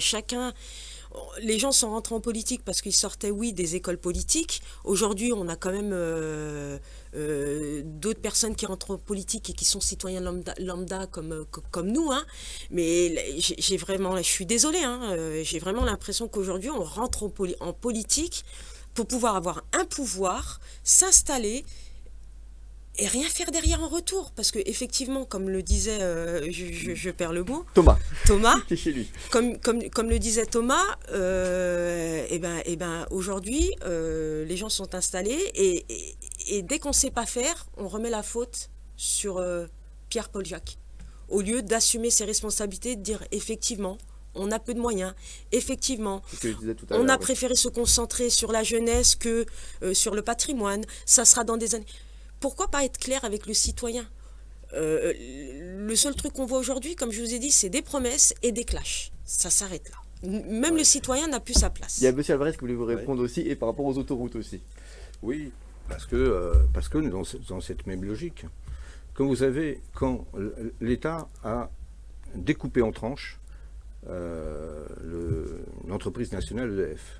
Les gens sont rentrés en politique parce qu'ils sortaient, oui, des écoles politiques. Aujourd'hui, on a quand même d'autres personnes qui rentrent en politique et qui sont citoyens lambda comme nous. Hein. Mais je suis désolée, hein, j'ai vraiment l'impression qu'aujourd'hui, on rentre en politique pour pouvoir avoir un pouvoir, s'installer et rien faire derrière en retour. Parce que effectivement, comme le disait, je perds le mot. Thomas. Qui est chez lui. Comme le disait Thomas, aujourd'hui, les gens sont installés et dès qu'on ne sait pas faire, on remet la faute sur Pierre-Paul Jacques. Au lieu d'assumer ses responsabilités, de dire effectivement, on a peu de moyens. Effectivement, on a préféré se concentrer sur la jeunesse que sur le patrimoine. Ça sera dans des années... Pourquoi pas être clair avec le citoyen? Le seul truc qu'on voit aujourd'hui, comme je vous ai dit, c'est des promesses et des clashs. Ça s'arrête là. Même le citoyen n'a plus sa place. Il y a M. Alvarez qui voulait vous répondre aussi, et par rapport aux autoroutes aussi. Oui, parce que dans cette même logique, quand l'État a découpé en tranches l'entreprise nationale EDF,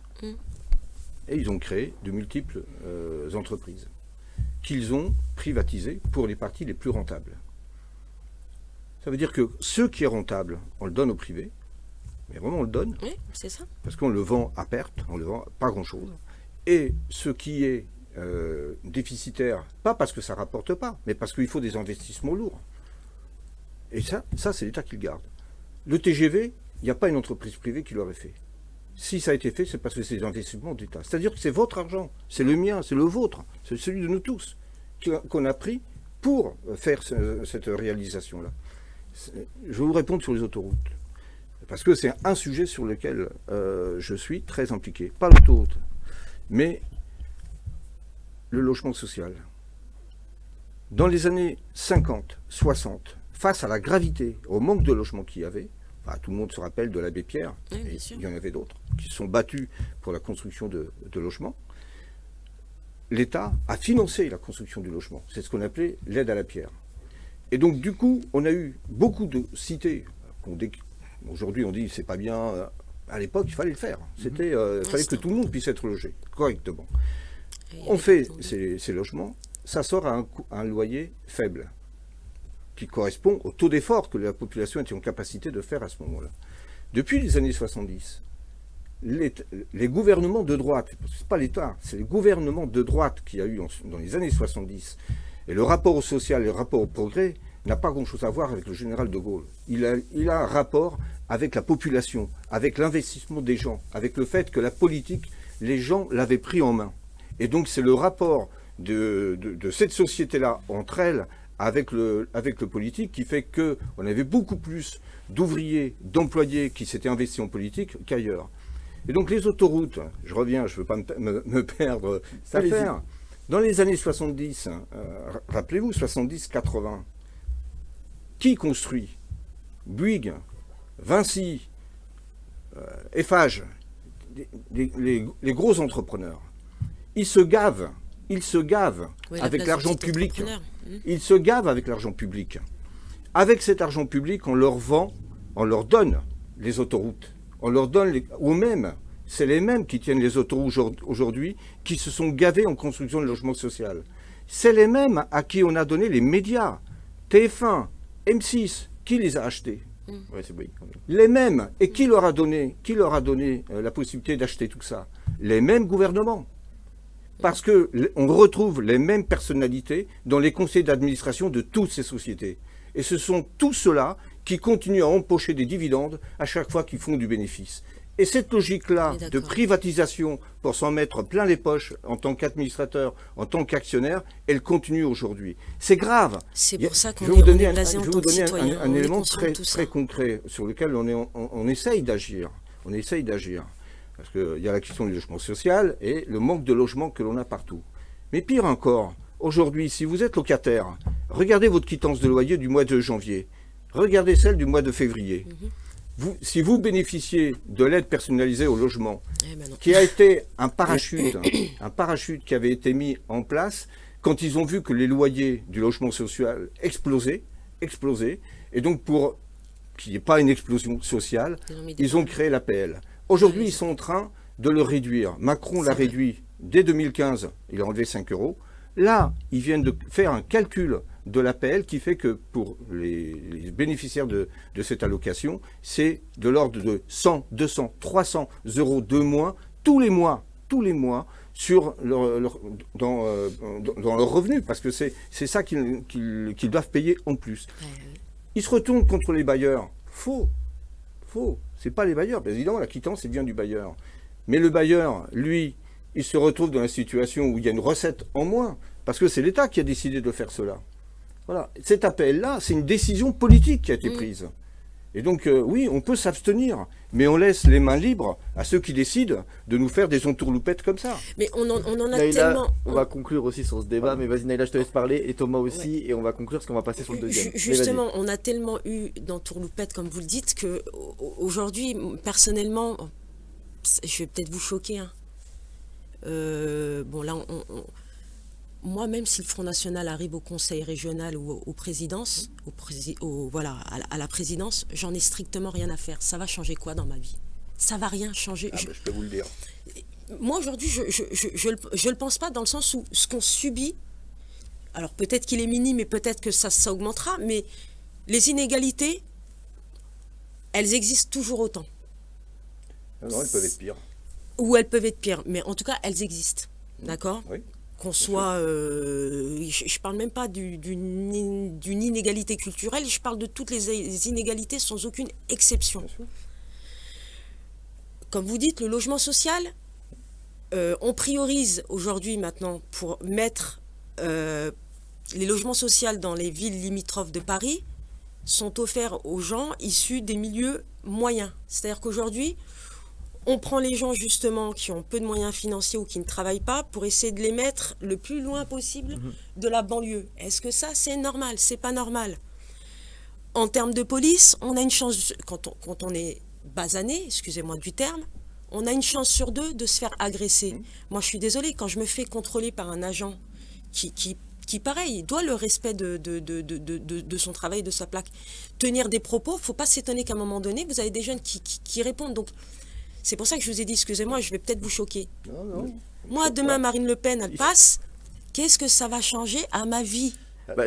et ils ont créé de multiples entreprises qu'ils ont privatisées pour les parties les plus rentables. Ça veut dire que ce qui est rentable, on le donne au privé, mais vraiment on le donne, Oui, c'est ça. parce qu'on le vend à perte, on le vend pas grand-chose. Et ce qui est déficitaire, pas parce que ça rapporte pas, mais parce qu'il faut des investissements lourds. Et ça c'est l'État qui le garde. Le TGV, il n'y a pas une entreprise privée qui l'aurait fait. Si ça a été fait, c'est parce que c'est des investissements d'État. C'est-à-dire que c'est votre argent, c'est le mien, c'est le vôtre, c'est celui de nous tous, qu'on a pris pour faire cette réalisation-là. Je vais vous répondre sur les autoroutes, parce que c'est un sujet sur lequel je suis très impliqué. Pas l'autoroute, mais le logement social. Dans les années 50, 60, face à la gravité, au manque de logement qu'il y avait, enfin, tout le monde se rappelle de l'abbé Pierre, Oui, bien et sûr. il y en avait d'autres, qui se sont battus pour la construction de logements. L'État a financé la construction du logement. C'est ce qu'on appelait l'aide à la pierre. Et donc, du coup, on a eu beaucoup de cités. Aujourd'hui, on dit c'est pas bien. À l'époque, il fallait le faire. Il fallait que tout le monde puisse être logé correctement. On fait ces logements, ça sort à un loyer faible, qui correspond au taux d'effort que la population était en capacité de faire à ce moment-là. Depuis les années 70, les gouvernements de droite, c'est pas l'État, c'est les gouvernements de droite qu'il y a eu dans les années 70, et le rapport au social et le rapport au progrès n'a pas grand-chose à voir avec le général de Gaulle. Il a un rapport avec la population, avec l'investissement des gens, avec le fait que la politique, les gens l'avaient pris en main. Et donc c'est le rapport de cette société-là entre elles avec le politique qui fait qu'on avait beaucoup plus d'ouvriers, d'employés qui s'étaient investis en politique qu'ailleurs. Et donc les autoroutes, je reviens, je ne veux pas me perdre cette affaire. Dans les années 70, rappelez-vous, 70-80, qui construit? Bouygues, Vinci, Eiffage, les gros entrepreneurs. Ils se gavent Oui, avec l'argent public. Ils se gavent avec l'argent public. Avec cet argent public, on leur vend, on leur donne les autoroutes. On leur donne ou même, c'est les mêmes qui tiennent les autoroutes aujourd'hui, qui se sont gavés en construction de logement social. C'est les mêmes à qui on a donné les médias, TF1, M6, qui les a achetés? Ouais, c'est Bouygues. Les mêmes. Et qui leur a donné la possibilité d'acheter tout ça? Les mêmes gouvernements. Parce qu'on retrouve les mêmes personnalités dans les conseils d'administration de toutes ces sociétés. Et ce sont tous ceux-là qui continuent à empocher des dividendes à chaque fois qu'ils font du bénéfice. Et cette logique-là de privatisation pour s'en mettre plein les poches en tant qu'administrateur, en tant qu'actionnaire, elle continue aujourd'hui. C'est grave. C'est pour ça qu'on est blasé en tant que citoyen. Je vais vous donner un élément très concret sur lequel on essaye d'agir. On essaye d'agir. Parce qu'il y a la question du logement social et le manque de logement que l'on a partout. Mais pire encore, aujourd'hui, si vous êtes locataire, regardez votre quittance de loyer du mois de janvier. Regardez celle du mois de février. Si vous bénéficiez de l'aide personnalisée au logement, qui a été un parachute qui avait été mis en place quand ils ont vu que les loyers du logement social explosaient, et donc pour qu'il n'y ait pas une explosion sociale, ils ont créé l'APL. Aujourd'hui, ils sont en train de le réduire. Macron l'a réduit dès 2015, il a enlevé 5 €. Là, ils viennent de faire un calcul de l'APL qui fait que pour les bénéficiaires de cette allocation, c'est de l'ordre de 100, 200, 300 € de moins tous les mois sur dans leurs revenus, parce que c'est ça qu'ils doivent payer en plus. Ils se retournent contre les bailleurs. Faux. C'est pas les bailleurs. Bien évidemment, la quittance, c'est bien du bailleur. Mais le bailleur, lui, il se retrouve dans la situation où il y a une recette en moins, parce que c'est l'État qui a décidé de faire cela. Voilà. Cet appel-là, c'est une décision politique qui a été prise. Et donc, oui, on peut s'abstenir, mais on laisse les mains libres à ceux qui décident de nous faire des entourloupettes comme ça. Mais on en a Naïla, tellement... on va conclure aussi sur ce débat, mais vas-y Naïla, je te laisse parler, et Thomas aussi, et on va conclure parce qu'on va passer sur le deuxième. Justement, on a tellement eu d'entourloupettes, comme vous le dites, que aujourd'hui, personnellement, je vais peut-être vous choquer. Hein. Bon, là, moi, même si le Front National arrive au Conseil régional ou aux présidences, voilà, à la présidence, j'en ai strictement rien à faire. Ça va changer quoi dans ma vie? Ça va rien changer. Je peux vous le dire. Moi, aujourd'hui, je le pense pas, dans le sens où ce qu'on subit, alors peut-être qu'il est minime et peut-être que ça augmentera, mais les inégalités, elles existent toujours autant. Non, elles peuvent être pires. Ou elles peuvent être pires, mais en tout cas, elles existent. D'accord? Oui. Qu'on soit... je parle même pas d'une inégalité culturelle, je parle de toutes les inégalités sans aucune exception. Bien sûr. Comme vous dites, le logement social, on priorise aujourd'hui maintenant pour mettre les logements sociaux dans les villes limitrophes de Paris sont offerts aux gens issus des milieux moyens. C'est-à-dire qu'aujourd'hui, on prend les gens justement qui ont peu de moyens financiers ou qui ne travaillent pas pour essayer de les mettre le plus loin possible de la banlieue. Est-ce que ça, c'est normal? C'est pas normal. En termes de police, on a une chance, quand on est basané, excusez-moi du terme, on a une chance sur 2 de se faire agresser. Moi, je suis désolée, quand je me fais contrôler par un agent qui pareil, doit le respect de son travail, de sa plaque, tenir des propos, il ne faut pas s'étonner qu'à un moment donné, vous avez des jeunes qui répondent. Donc, c'est pour ça que je vous ai dit, excusez-moi, je vais peut-être vous choquer. Non. Moi, demain, Marine Le Pen, elle passe. Qu'est-ce que ça va changer à ma vie?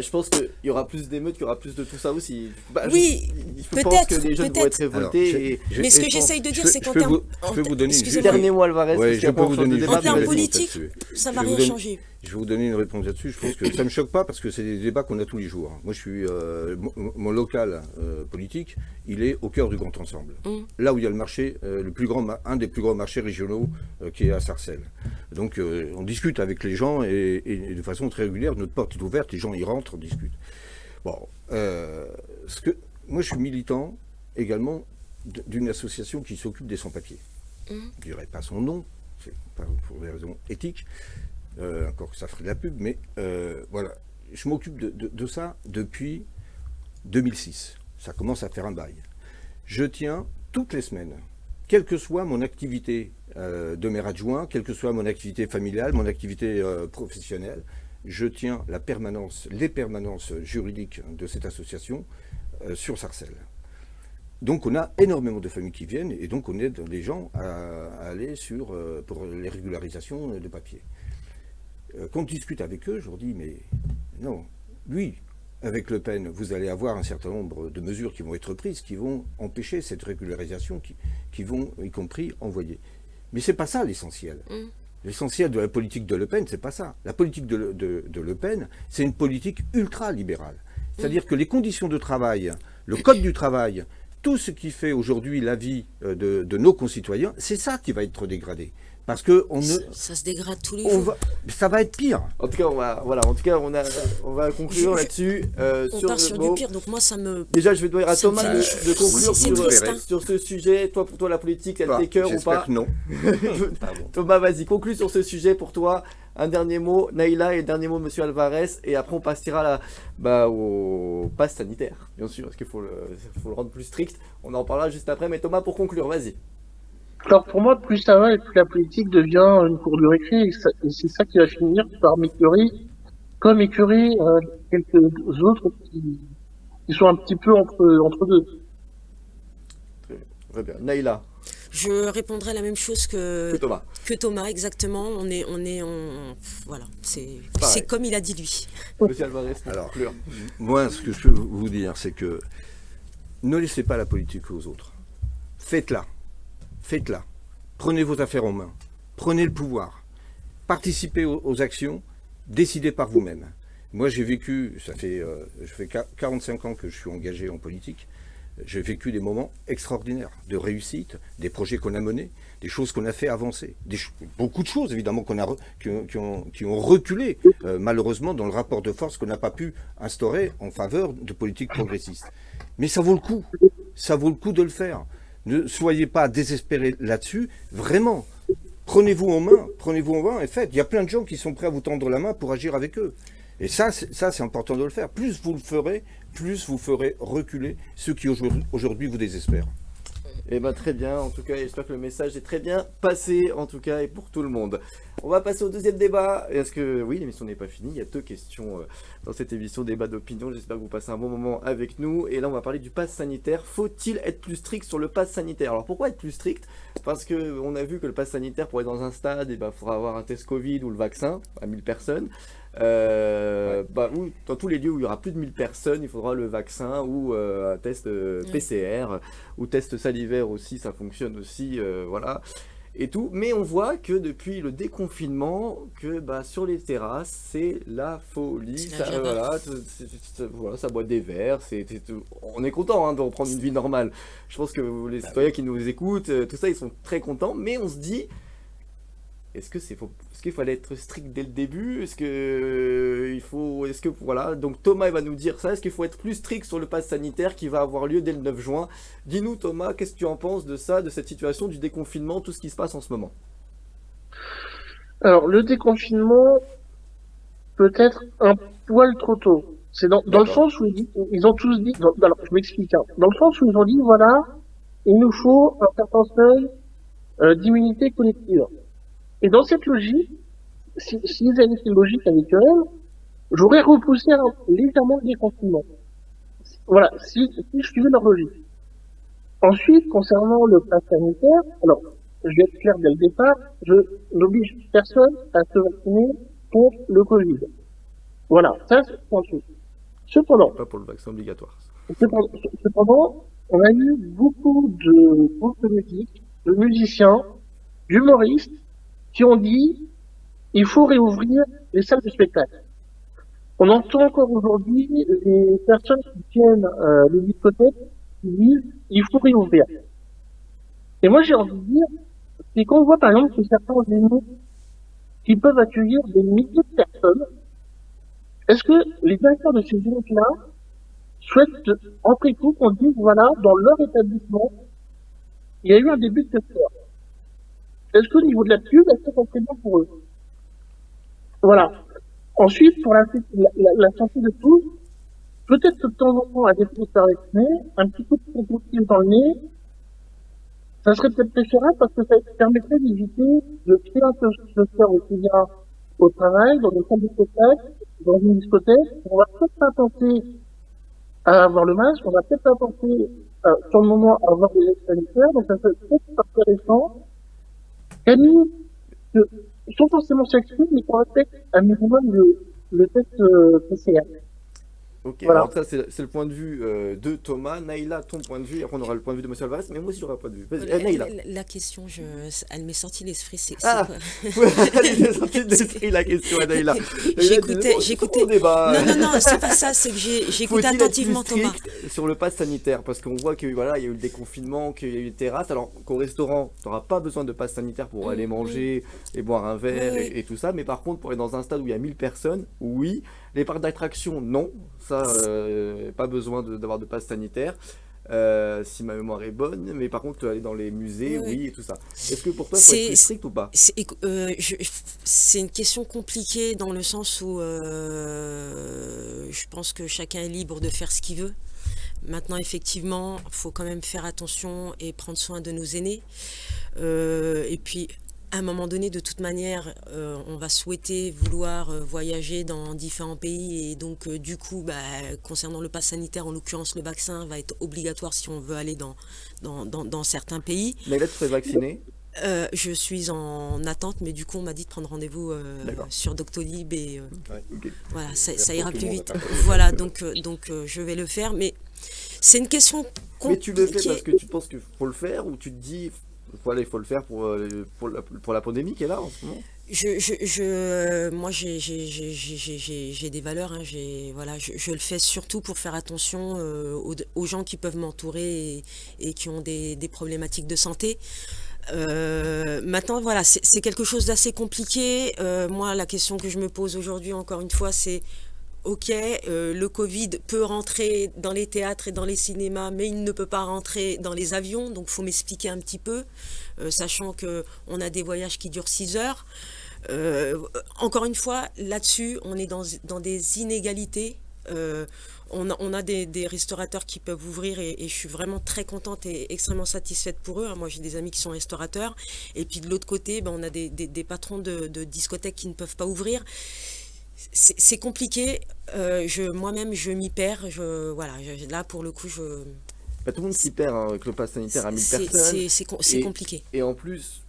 Je pense qu'il y aura plus d'émeutes, qu'il y aura plus de tout ça aussi. Oui, je pense que les jeunes vont être révoltés. Mais ce que j'essaye de dire, c'est qu'en termes... Je peux vous donner une... Dernier mot, Alvarez. Ouais, je peux vous donner une En termes réponse politiques, là-dessus. ça ne va rien changer. Je vais vous donner une réponse là-dessus. Je pense que ça ne me choque pas parce que c'est des débats qu'on a tous les jours. Moi, je suis mon local politique, il est au cœur du grand ensemble. Là où il y a le marché, un des plus grands marchés régionaux qui est à Sarcelles. Donc, on discute avec les gens et de façon très régulière. Notre porte est ouverte, les gens y rentrent, on discute. Bon, moi, je suis militant également d'une association qui s'occupe des sans-papiers. Je ne dirai pas son nom, c'est pas pour des raisons éthiques. Encore que ça ferait de la pub, mais voilà. Je m'occupe de ça depuis 2006. Ça commence à faire un bail. Je tiens toutes les semaines, quelle que soit mon activité de maire adjoint, quelle que soit mon activité familiale, mon activité professionnelle, je tiens les permanences juridiques de cette association sur Sarcelles. Donc on a énormément de familles qui viennent et donc on aide les gens à aller pour les régularisations de papier. Quand on discute avec eux, je leur dis, mais non, oui, avec Le Pen, vous allez avoir un certain nombre de mesures qui vont être prises, qui vont empêcher cette régularisation, qui vont, y compris, envoyer. Mais c'est pas ça l'essentiel. L'essentiel de la politique de Le Pen, c'est pas ça. La politique de Le Pen, c'est une politique ultra-libérale. C'est-à-dire que les conditions de travail, le code du travail, tout ce qui fait aujourd'hui la vie de nos concitoyens, c'est ça qui va être dégradé. Parce que ça se dégrade tous les jours. Ça va être pire. En tout cas, on va conclure là-dessus. On part sur du pire, donc moi ça me... Déjà, je vais demander à Thomas de conclure triste, sur ce sujet. Pour toi, la politique, elle t'écœure ou pas? J'espère que non. Thomas, vas-y, conclue sur ce sujet pour toi. Un dernier mot, Naïla, et un dernier mot, monsieur Alvarez. Et après, on passera au pass sanitaire, bien sûr, parce qu'il faut le rendre plus strict. On en parlera juste après. Mais Thomas, pour conclure, vas-y. Alors pour moi, plus ça va et plus la politique devient une cour de récré, et c'est ça qui va finir par m'écœurer, comme écœurer quelques autres qui sont un petit peu entre deux. Très bien. Naïla. Je répondrai la même chose que Thomas. Que Thomas, exactement. Voilà, c'est comme il a dit lui. Monsieur Alvarez, pour conclure. Moi, ce que je peux vous dire, c'est que ne laissez pas la politique aux autres. Faites-la. Faites-la. Prenez vos affaires en main. Prenez le pouvoir. Participez aux actions. Décidez par vous-même. Moi, j'ai vécu, je fais 45 ans que je suis engagé en politique. J'ai vécu des moments extraordinaires de réussite, des projets qu'on a menés, des choses qu'on a fait avancer. Beaucoup de choses, évidemment, qui ont reculé, malheureusement, dans le rapport de force qu'on n'a pas pu instaurer en faveur de politiques progressistes. Mais ça vaut le coup. Ça vaut le coup de le faire. Ne soyez pas désespérés là-dessus, vraiment. Prenez-vous en main et faites. Il y a plein de gens qui sont prêts à vous tendre la main pour agir avec eux. Et ça c'est important de le faire. Plus vous le ferez, plus vous ferez reculer ceux qui aujourd'hui vous désespèrent. Eh bien très bien, en tout cas j'espère que le message est très bien passé, en tout cas et pour tout le monde. On va passer au deuxième débat, parce que oui, l'émission n'est pas finie, il y a 2 questions dans cette émission débat d'opinion, j'espère que vous passez un bon moment avec nous. Et là on va parler du pass sanitaire, faut-il être plus strict sur le pass sanitaire? Alors pourquoi être plus strict? Parce qu'on a vu que le pass sanitaire pour être dans un stade, il faudra avoir un test Covid ou le vaccin à 1000 personnes. Dans tous les lieux où il y aura plus de 1000 personnes, il faudra le vaccin ou un test PCR ou test salivaire aussi, ça fonctionne aussi, voilà. Et tout, mais on voit que depuis le déconfinement, que sur les terrasses, c'est la folie. Ça, voilà, ça boit des verres, on est content de reprendre une vie normale. Je pense que les citoyens qui nous écoutent, tout ça, ils sont très contents, mais on se dit, est-ce qu'il fallait être strict dès le début? Voilà, donc Thomas il va nous dire ça, est-ce qu'il faut être plus strict sur le pass sanitaire qui va avoir lieu dès le 9 juin? Dis-nous Thomas, qu'est-ce que tu en penses de ça, de cette situation du déconfinement, tout ce qui se passe en ce moment? Alors, le déconfinement peut être un poil trop tôt. C'est dans le sens où ils ont tous dit, alors je m'explique, dans le sens où ils ont dit, voilà, il nous faut un certain seuil d'immunité collective. Et dans cette logique, s'ils avaient cette logique habituelle, j'aurais repoussé légèrement le déconfinement. Voilà, si je suivais leur logique. Ensuite, concernant le pass sanitaire, alors, je vais être clair dès le départ, je n'oblige personne à se vacciner contre le Covid. Voilà, ça c'est un truc. Cependant, pas pour le vaccin obligatoire. Cependant, on a eu beaucoup de groupes politiques, de musiciens, d'humoristes, qui ont dit il faut réouvrir les salles de spectacle. On entend encore aujourd'hui les personnes qui tiennent les discothèques qui disent il faut réouvrir. Et moi j'ai envie de dire, c'est qu'on voit par exemple que certains venues qui peuvent accueillir des milliers de personnes, est-ce que les directeurs de ces venues-là souhaitent entrer coup qu'on dise voilà, dans leur établissement, il y a eu un début de secteur. Est-ce qu'au niveau de la pub, est-ce que ça serait bien pour eux? Voilà. Ensuite, pour la santé de tous, peut-être que de temps en temps, à défaut de faire vacciner, un petit coup de compostage dans le nez, ça serait peut-être préférable parce que ça permettrait d'éviter de créer un secteur aussi bien au travail, dans des salles de spectacle, dans une discothèque. On va peut-être pas penser à avoir le masque, on va peut-être pas penser sur le moment à avoir des gestes sanitaires, donc ça serait peut-être intéressant. Camille, sans forcément s'exprimer, mais qu'on respecte un minimum le test PCR. Ok, voilà. Alors ça c'est le point de vue de Thomas. Naïla, ton point de vue, après on aura le point de vue de M. Alvarez, mais moi aussi j'aurai un point de vue. Naïla. La question, elle m'est sortie de l'esprit, c'est quoi? Elle m'est sortie de l'esprit la question, Naïla. J'écoutais. Non, c'est pas ça, c'est que j'écoutais attentivement Thomas. Sur le pass sanitaire, parce qu'on voit qu'il voilà, y a eu le déconfinement, qu'il y a eu les terrasses, alors qu'au restaurant, tu n'auras pas besoin de pass sanitaire pour aller manger et boire un verre et tout ça, mais par contre pour aller dans un stade où il y a 1000 personnes, oui. Les parcs d'attraction, non. Ça, pas besoin d'avoir de passe sanitaire, si ma mémoire est bonne. Mais par contre, aller dans les musées, oui, et tout ça. Est-ce que pour toi, il faut être plus strict ou pas? C'est une question compliquée dans le sens où je pense que chacun est libre de faire ce qu'il veut. Maintenant, effectivement, il faut quand même faire attention et prendre soin de nos aînés. Et puis, à un moment donné, de toute manière, on va souhaiter vouloir voyager dans différents pays et donc du coup, concernant le pass sanitaire, en l'occurrence le vaccin va être obligatoire si on veut aller dans certains pays. Mais là, tu serais vacciné? Je suis en attente, mais du coup, on m'a dit de prendre rendez-vous sur Doctolib et voilà, ça ira plus vite. Voilà, donc je vais le faire, mais c'est une question compliquée. Mais tu le fais parce que tu penses qu'il faut le faire ou tu te dis... Voilà, il faut le faire pour la pandémie qui est là en ce moment. Moi, j'ai des valeurs. Voilà, je le fais surtout pour faire attention aux gens qui peuvent m'entourer et qui ont des problématiques de santé. Maintenant, voilà, c'est quelque chose d'assez compliqué. Moi, la question que je me pose aujourd'hui, encore une fois, c'est ok, le Covid peut rentrer dans les théâtres et dans les cinémas, mais il ne peut pas rentrer dans les avions, donc il faut m'expliquer un petit peu, sachant qu'on a des voyages qui durent 6 heures. Encore une fois, là-dessus, on est dans des inégalités. On a des restaurateurs qui peuvent ouvrir et je suis vraiment très contente et extrêmement satisfaite pour eux. Moi, j'ai des amis qui sont restaurateurs. Et puis de l'autre côté, on a des patrons de discothèques qui ne peuvent pas ouvrir. C'est compliqué, moi-même je m'y perds, voilà, là pour le coup tout le monde s'y perd avec le pass sanitaire à 1000 personnes. C'est compliqué. Et en plus,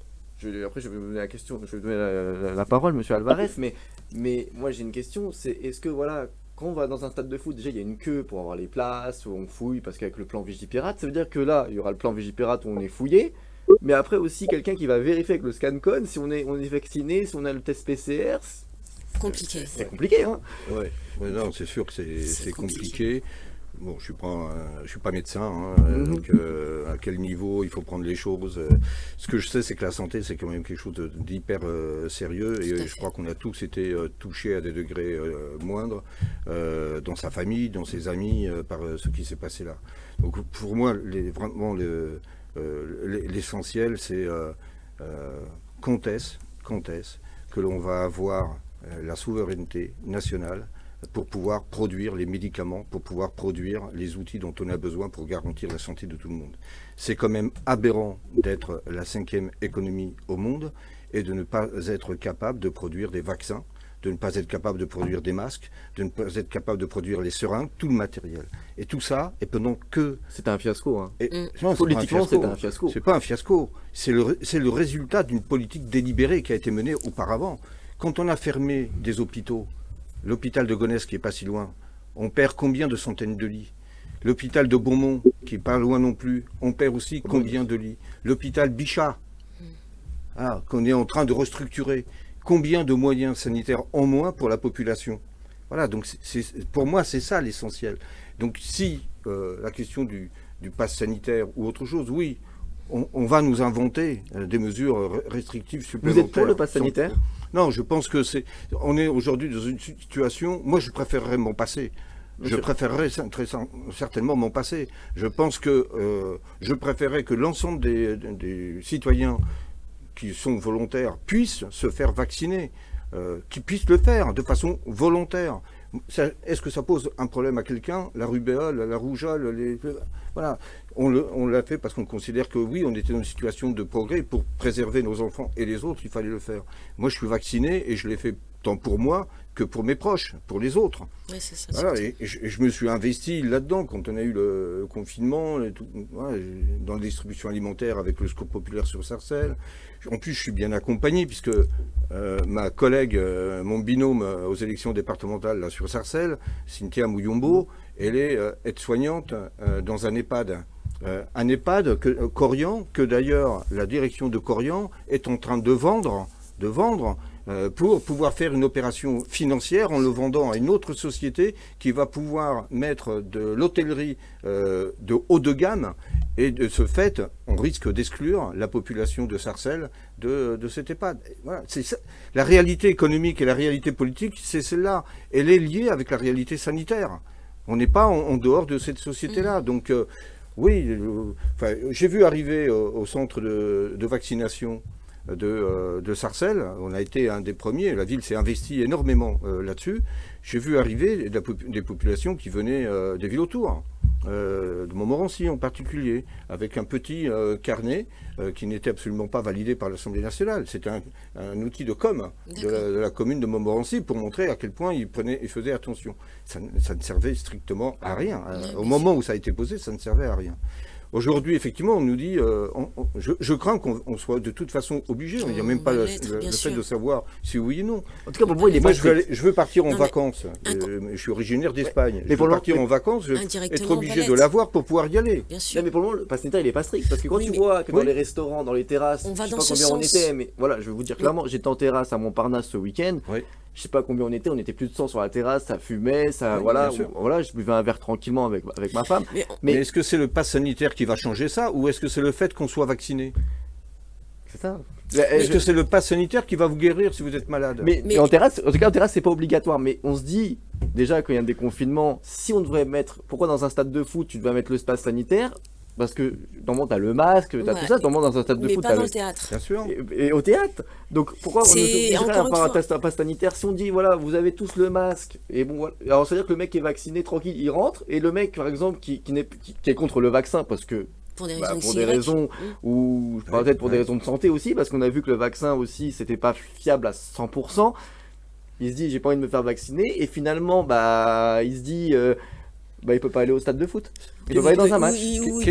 après je vais vous donner la question, je vais vous donner la parole, monsieur Alvarez, mais Mais moi j'ai une question, c'est est-ce que voilà, quand on va dans un stade de foot, déjà il y a une queue pour avoir les places, où on fouille, parce qu'avec le plan Vigipirate, ça veut dire que là, il y aura le plan Vigipirate où on est fouillé, mais après aussi quelqu'un qui va vérifier avec le ScanCon si on est vacciné, si on a le test PCR. Compliqué. C'est compliqué, hein. Ouais, non, c'est sûr que c'est compliqué. Bon, je suis pas médecin, hein, donc à quel niveau il faut prendre les choses. Ce que je sais, c'est que la santé, c'est quand même quelque chose d'hyper sérieux, et je crois qu'on a tous été touchés à des degrés moindres dans sa famille, dans ses amis, par ce qui s'est passé là. Donc pour moi, vraiment l'essentiel, c'est quand est-ce que l'on va avoir la souveraineté nationale pour pouvoir produire les médicaments, pour pouvoir produire les outils dont on a besoin pour garantir la santé de tout le monde. C'est quand même aberrant d'être la 5e économie au monde et de ne pas être capable de produire des vaccins, de ne pas être capable de produire des masques, de ne pas être capable de produire les seringues, tout le matériel. Et tout ça, et pendant que... C'était un fiasco, hein. Non, politiquement, c'était un fiasco. C'est pas un fiasco. C'est le résultat d'une politique délibérée qui a été menée auparavant. Quand on a fermé des hôpitaux, l'hôpital de Gonesse qui est pas si loin, on perd combien de centaines de lits? L'hôpital de Beaumont, qui est pas loin non plus, on perd aussi combien de lits? L'hôpital Bichat, qu'on est en train de restructurer, combien de moyens sanitaires en moins pour la population? Voilà, donc pour moi c'est ça l'essentiel. Donc si la question du pass sanitaire ou autre chose, oui, on va nous inventer des mesures restrictives supplémentaires. Vous êtes pour le pass sanitaire? Non, je pense que on est aujourd'hui dans une situation, moi je préférerais m'en passer. Je préférerais très certainement m'en passer. Je pense que je préférerais que l'ensemble des citoyens qui sont volontaires puissent se faire vacciner, qui puissent le faire de façon volontaire. Est-ce que ça pose un problème à quelqu'un? La rubéole, la rougeole, voilà. On l'a fait parce qu'on considère que oui, on était dans une situation de progrès. Pour préserver nos enfants et les autres, il fallait le faire. Moi, je suis vacciné et je l'ai fait tant pour moi que pour mes proches, pour les autres. Oui, c'est ça. Voilà, et je me suis investi là-dedans quand on a eu le confinement, voilà, dans la distribution alimentaire avec le Secours populaire sur Sarcelles. En plus, je suis bien accompagné puisque ma collègue, mon binôme aux élections départementales là, sur Sarcelles, Cynthia Mouyombo, elle est aide-soignante dans un EHPAD. Un EHPAD Corian, que d'ailleurs la direction de Corian est en train de vendre pour pouvoir faire une opération financière en le vendant à une autre société qui va pouvoir mettre de l'hôtellerie de haut de gamme, et de ce fait, on risque d'exclure la population de Sarcelles de cet EHPAD. Voilà, c'est ça. La réalité économique et la réalité politique, c'est celle-là. Elle est liée avec la réalité sanitaire. On n'est pas en dehors de cette société-là. Donc, oui, j'ai vu arriver au centre de vaccination de Sarcelles, on a été un des premiers, la ville s'est investie énormément là-dessus. J'ai vu arriver des populations qui venaient des villes autour, de Montmorency en particulier, avec un petit carnet qui n'était absolument pas validé par l'Assemblée nationale. C'était un outil de com de la commune de Montmorency pour montrer à quel point ils faisaient attention. Ça ne servait strictement à rien. Au moment où ça a été posé, ça ne servait à rien. Aujourd'hui, effectivement, on nous dit, je crains qu'on soit de toute façon obligé. Il n'y a même pas le fait de savoir si oui ou non. En tout cas, pour moi, il est moi, pas je veux partir en vacances. Je suis originaire d'Espagne. Je veux partir en vacances, je vais être obligé de l'avoir pour pouvoir y aller. Bien sûr. Non, mais pour le moment, le pass sanitaire, il est pas strict. Parce que quand tu vois que dans les restaurants, dans les terrasses, on va je sais dans pas ce combien on sens. était, mais voilà, je vais vous dire clairement, j'étais en terrasse à Montparnasse ce week-end. Oui. Je sais pas combien on était plus de 100 sur la terrasse, ça fumait, ça, Oui, voilà, bien sûr. voilà, je buvais un verre tranquillement avec ma femme. Mais est-ce que c'est le pass sanitaire qui va changer ça, ou est-ce que c'est le fait qu'on soit vacciné? C'est ça. Est-ce que c'est le pass sanitaire qui va vous guérir si vous êtes malade? Mais en terrasse, en tout cas en terrasse c'est pas obligatoire, mais on se dit déjà quand il y a un déconfinement, si on devrait mettre, pourquoi dans un stade de foot tu devrais mettre le pass sanitaire? Parce que normalement t'as le masque, t'as tout ça, normalement dans un stade de Mais foot pas t'as dans le théâtre. Bien sûr. et au théâtre. Donc pourquoi on C'est- nous obligerait à encore faire une fois. un pass sanitaire si on dit voilà vous avez tous le masque et bon voilà. Alors c'est à dire que le mec qui est vacciné tranquille il rentre et le mec par exemple qui est contre le vaccin parce que Pour des bah, raisons pour des raisons ou peut-être pour des raisons de santé aussi parce qu'on a vu que le vaccin aussi c'était pas fiable à 100%. Il se dit j'ai pas envie de me faire vacciner et finalement bah il se dit bah il peut pas aller au stade de foot. Il peut pas aller dans un match.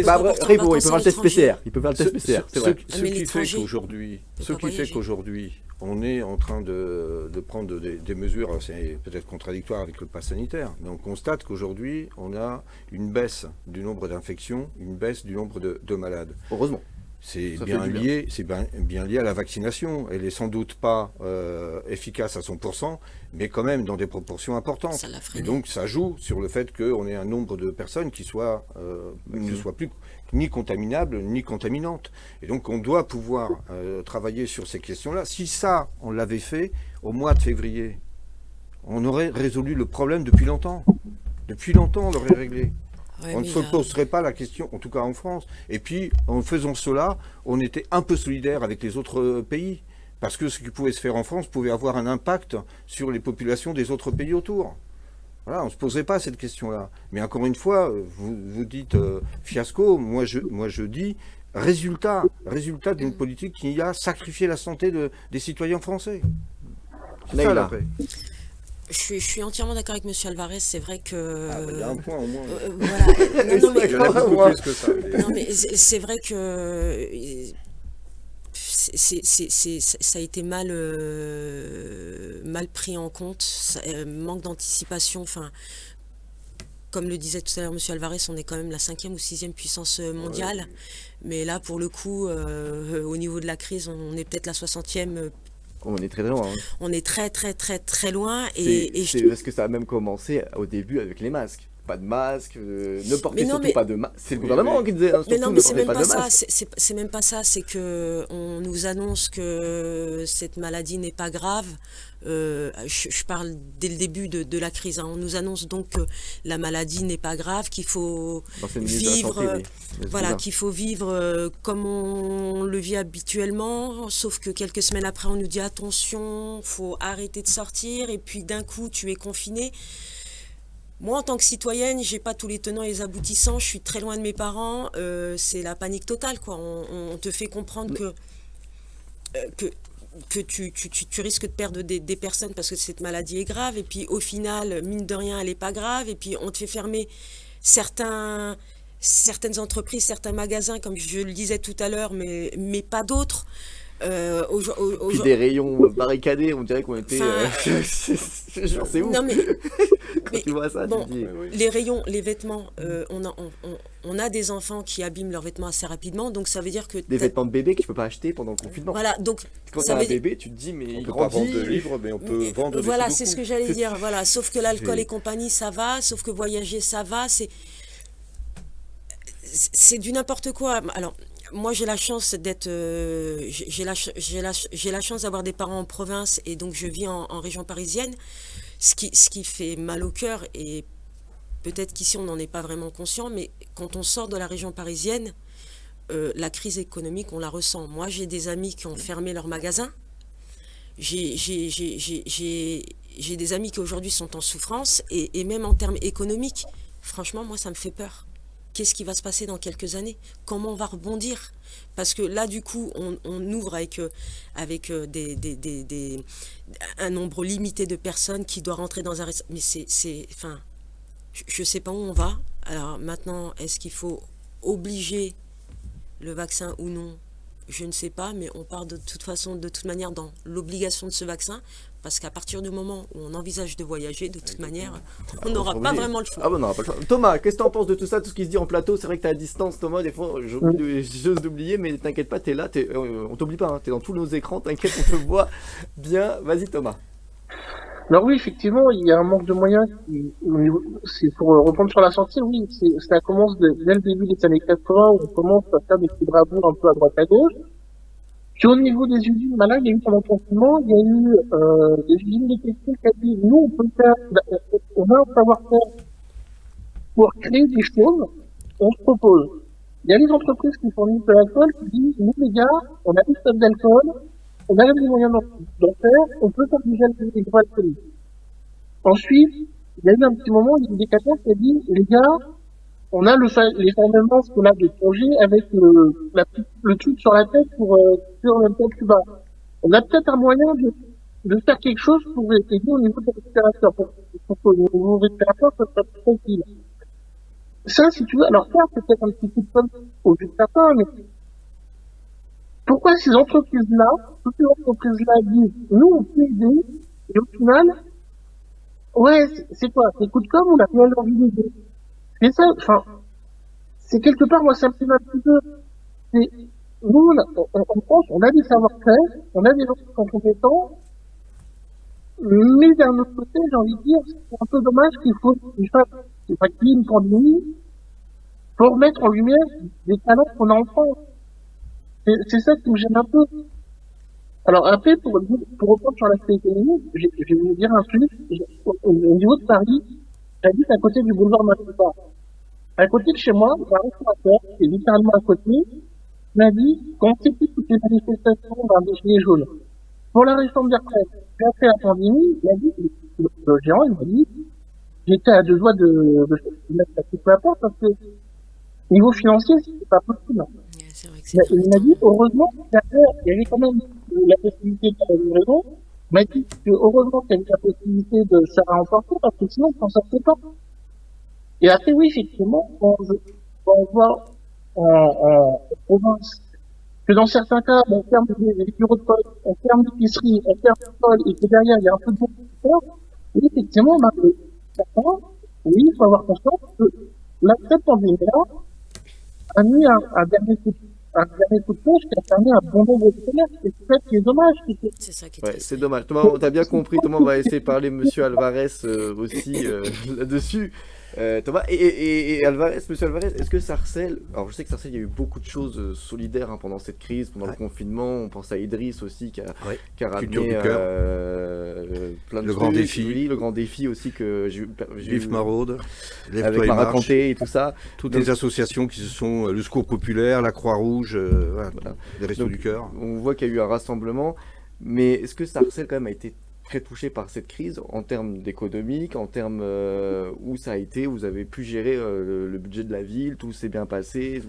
Bah, après, il peut faire le test PCR. Il peut faire le test PCR, c'est vrai. Ce qui fait qu'aujourd'hui, on est en train de prendre des mesures, c'est peut-être contradictoire avec le pass sanitaire, mais on constate qu'aujourd'hui, on a une baisse du nombre d'infections, une baisse du nombre de malades. Heureusement. C'est bien lié à la vaccination. Elle est sans doute pas efficace à 100%, mais quand même dans des proportions importantes. Et donc ça joue sur le fait qu'on ait un nombre de personnes qui ne soient plus ni contaminables ni contaminantes. Et donc on doit pouvoir travailler sur ces questions-là. Si ça, on l'avait fait au mois de février, on aurait résolu le problème depuis longtemps. Depuis longtemps, on l'aurait réglé. Ouais, on ne se poserait pas la question, en tout cas en France. Et puis, en faisant cela, on était un peu solidaire avec les autres pays. Parce que ce qui pouvait se faire en France pouvait avoir un impact sur les populations des autres pays autour. Voilà, on ne se poserait pas cette question-là. Mais encore une fois, vous dites fiasco, moi je dis résultat d'une politique qui a sacrifié la santé des citoyens français. C'est ça, après. Je suis entièrement d'accord avec M. Alvarez, c'est vrai que... il y a un point au moins. Voilà. Non, mais... Il y en a beaucoup plus que ça. Non, mais c'est vrai que ça a été mal pris en compte, manque d'anticipation, enfin... Comme le disait tout à l'heure M. Alvarez, on est quand même la 5e ou 6e puissance mondiale. Ouais. Mais là, pour le coup, au niveau de la crise, on est peut-être la 60e. On est très loin. Hein. On est très loin. C'est parce que ça a même commencé au début avec les masques. Pas de masque, ne portez surtout pas de masque. C'est le gouvernement qui disait, mais non, mais c'est même pas ça. C'est même pas ça. C'est que on nous annonce que cette maladie n'est pas grave. Je parle dès le début de la crise. Hein. On nous annonce donc que la maladie n'est pas grave, qu'il faut vivre, santé, oui. Voilà, qu'il faut vivre comme on le vit habituellement. Sauf que quelques semaines après, on nous dit attention, faut arrêter de sortir. Et puis d'un coup, tu es confiné. Moi, en tant que citoyenne, j'ai pas tous les tenants et les aboutissants. Je suis très loin de mes parents. C'est la panique totale, quoi. On te fait comprendre que tu risques de perdre des personnes parce que cette maladie est grave. Et puis, au final, mine de rien, elle est pas grave. Et puis, on te fait fermer certaines entreprises, certains magasins, comme je le disais tout à l'heure, mais pas d'autres. Puis des rayons barricadés, on dirait qu'on était... c'est ouf. Non, mais quand tu vois ça, bon, tu dis... Les rayons, les vêtements, on a des enfants qui abîment leurs vêtements assez rapidement, donc ça veut dire que... Des vêtements de bébé que tu peux pas acheter pendant le confinement. Voilà, donc... Quand t'as un bébé, tu te dis, mais il grandit... On peut pas vendre de livres, mais on peut vendre des Voilà, c'est ce que j'allais dire, voilà. Sauf que l'alcool et compagnie, ça va, sauf que voyager, ça va, c'est du n'importe quoi. Alors... Moi, j'ai la chance d'être, j'ai la chance d'avoir des parents en province et donc je vis en région parisienne, ce qui fait mal au cœur et peut-être qu'ici on n'en est pas vraiment conscient, mais quand on sort de la région parisienne, la crise économique, on la ressent. Moi, j'ai des amis qui ont fermé leurs magasins, j'ai des amis qui aujourd'hui sont en souffrance et même en termes économiques, franchement, moi, ça me fait peur. Qu'est-ce qui va se passer dans quelques années? Comment on va rebondir? Parce que là, du coup, on ouvre avec un nombre limité de personnes qui doivent rentrer dans un... Mais enfin, je ne sais pas où on va. Alors maintenant, est-ce qu'il faut obliger le vaccin ou non? Je ne sais pas, mais on part de toute façon, de toute manière, dans l'obligation de ce vaccin. Parce qu'à partir du moment où on envisage de voyager, de toute manière, on n'aura pas vraiment le choix. Ah bon, on n'aura pas le choix. Thomas, qu'est-ce que tu en penses de tout ça, tout ce qui se dit en plateau? C'est vrai que tu es à distance, Thomas, des fois, j'ose d'oublier, mais t'inquiète pas, tu es là, on t'oublie pas, hein, tu es dans tous nos écrans, t'inquiète, on te voit bien. Vas-y, Thomas. Alors oui, effectivement, il y a un manque de moyens. C'est pour reprendre sur la santé, oui, ça commence dès le début des années 80, où on commence à faire des petits bravoures un peu à droite à gauche. Puis au niveau des usines, là, il y a eu pendant le confinement, il y a eu des usines de textiles qui a dit, nous, on peut faire, on a un savoir-faire pour créer des choses, on se propose. Il y a les entreprises qui fournissent de l'alcool qui disent, nous les gars, on a des stocks d'alcool, on a les moyens d'en faire, on peut faire du gel hydroalcoolique. Ensuite, il y a eu un petit moment, il y a eu des Décathlon qui a dit, les gars, on a les fermements qu'on a de projet avec le truc sur la tête pour faire en même temps Cuba. On a peut-être un moyen de faire quelque chose pour aider au niveau de respirateur, pour que le niveau respirateur soit tranquille. Ça, si tu veux, alors ça, c'est peut-être un petit coup de pomme au vu de certains, mais Pourquoi ces entreprises-là, toutes ces entreprises-là disent, nous, on peut aider, et au final, ouais, c'est quoi? C'est coup de com' ou la réelle envie d'aider? C'est ça, enfin, c'est quelque part, moi, ça me fait un petit peu, c'est, nous, en France, on a des savoir-faire, on a des gens qui sont compétents, mais d'un autre côté, j'ai envie de dire, c'est un peu dommage qu'il fasse qu'il y ait une pandémie pour mettre en lumière des talents qu'on a en France. C'est ça qui me gêne un peu. Alors après, pour reprendre sur l'aspect économique, je vais vous dire un truc. Au niveau de Paris, j'habite à côté du boulevard Massota. À côté de chez moi, il y a un restaurateur qui est littéralement à côté, m'a dit qu'on sait plus toutes les manifestations des gilets jaunes. Pour la réforme des retraites, puis après la pandémie, il a dit, le gérant, il m'a dit, j'étais à deux doigts de mettre la petite à la porte parce que niveau financier, c'était pas possible. Ouais, c'est vrai que c'est Il m'a dit, heureusement, derrière, il y avait quand même la possibilité de faire une raison. Il m'a dit que heureusement qu'il y avait la possibilité de se faire emporter parce que sinon, on s'en sortait pas. Et après, oui, effectivement, quand on voit en province que dans certains cas, on ferme des bureaux de poste, on ferme l'épicerie, on ferme l'école, et que derrière, il y a un peu de monde qui sort, oui, effectivement, certains, oui, il faut avoir conscience que cette pandémie-là a mis un dernier coup de pouce qui a fermé un bon nombre de commerces. Et c'est ça qui est dommage. C'est ça qui est Ouais, triste. c'est dommage. Thomas, t'as bien compris. Thomas, on va essayer de parler Monsieur Alvarez aussi là-dessus. Thomas et Alvarez, Monsieur Alvarez, est-ce que Sarcelles, alors je sais que Sarcelles, il y a eu beaucoup de choses solidaires pendant cette crise, pendant le confinement. On pense à Idriss aussi qui a Culture ramené du cœur. plein de Le trucs. grand défi. Oui, le grand défi aussi que j'ai Vive Maraude, Lève-toi avec et Mara marche. Kanté et tout ça. Toutes Donc, les associations qui se sont le Secours Populaire, la Croix-Rouge, voilà, les Restos donc, du Cœur. on voit qu'il y a eu un rassemblement, mais est-ce que Sarcelles quand même a été très touché par cette crise en termes d'économique, en termes où ça a été, vous avez pu gérer le budget de la ville, tout s'est bien passé,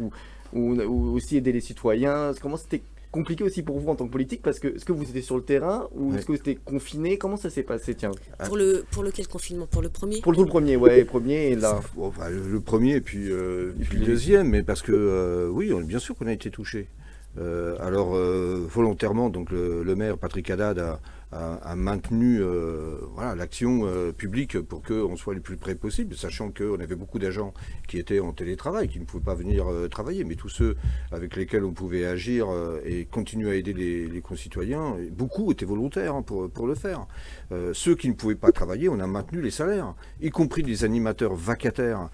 ou aussi aider les citoyens. Comment c'était compliqué aussi pour vous en tant que politique, parce que est-ce que vous étiez sur le terrain ou est-ce que vous étiez confiné? Comment ça s'est passé, tiens? Pour lequel confinement? Pour le premier? Pour le tout premier, ouais, le premier et là. Bon, enfin, le premier et puis le deuxième, mais parce que oui, bien sûr qu'on a été touché. Alors volontairement, donc le maire Patrick Haddad a maintenu voilà, l'action publique pour qu'on soit le plus près possible, sachant qu'on avait beaucoup d'agents qui étaient en télétravail, qui ne pouvaient pas venir travailler, mais tous ceux avec lesquels on pouvait agir et continuer à aider les concitoyens, beaucoup étaient volontaires pour le faire. Ceux qui ne pouvaient pas travailler, on a maintenu les salaires, y compris les animateurs vacataires.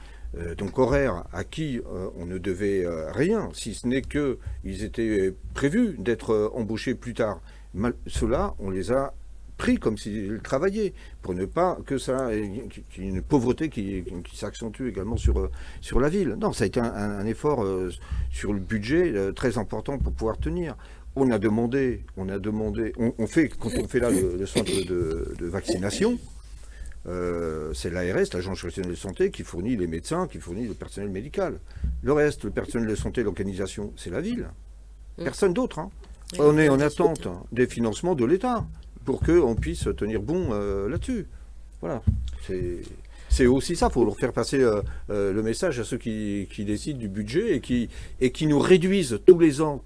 Donc horaires à qui on ne devait rien, si ce n'est qu'ils étaient prévus d'être embauchés plus tard. Ceux-là, on les a pris comme s'ils travaillaient, pour ne pas que ça ait une pauvreté qui s'accentue également sur la ville. Non, ça a été un effort sur le budget très important pour pouvoir tenir. Quand on fait là le centre de vaccination, c'est l'ARS, l'Agence régionale de santé, qui fournit les médecins, qui fournit le personnel médical. Le reste, le personnel de santé, l'organisation, c'est la ville. Personne d'autre. Hein. Oui, On est en attente des financements de l'État pour qu'on puisse tenir bon là-dessus. Voilà. C'est aussi ça, il faut leur faire passer le message à ceux qui décident du budget et qui nous réduisent tous les ans,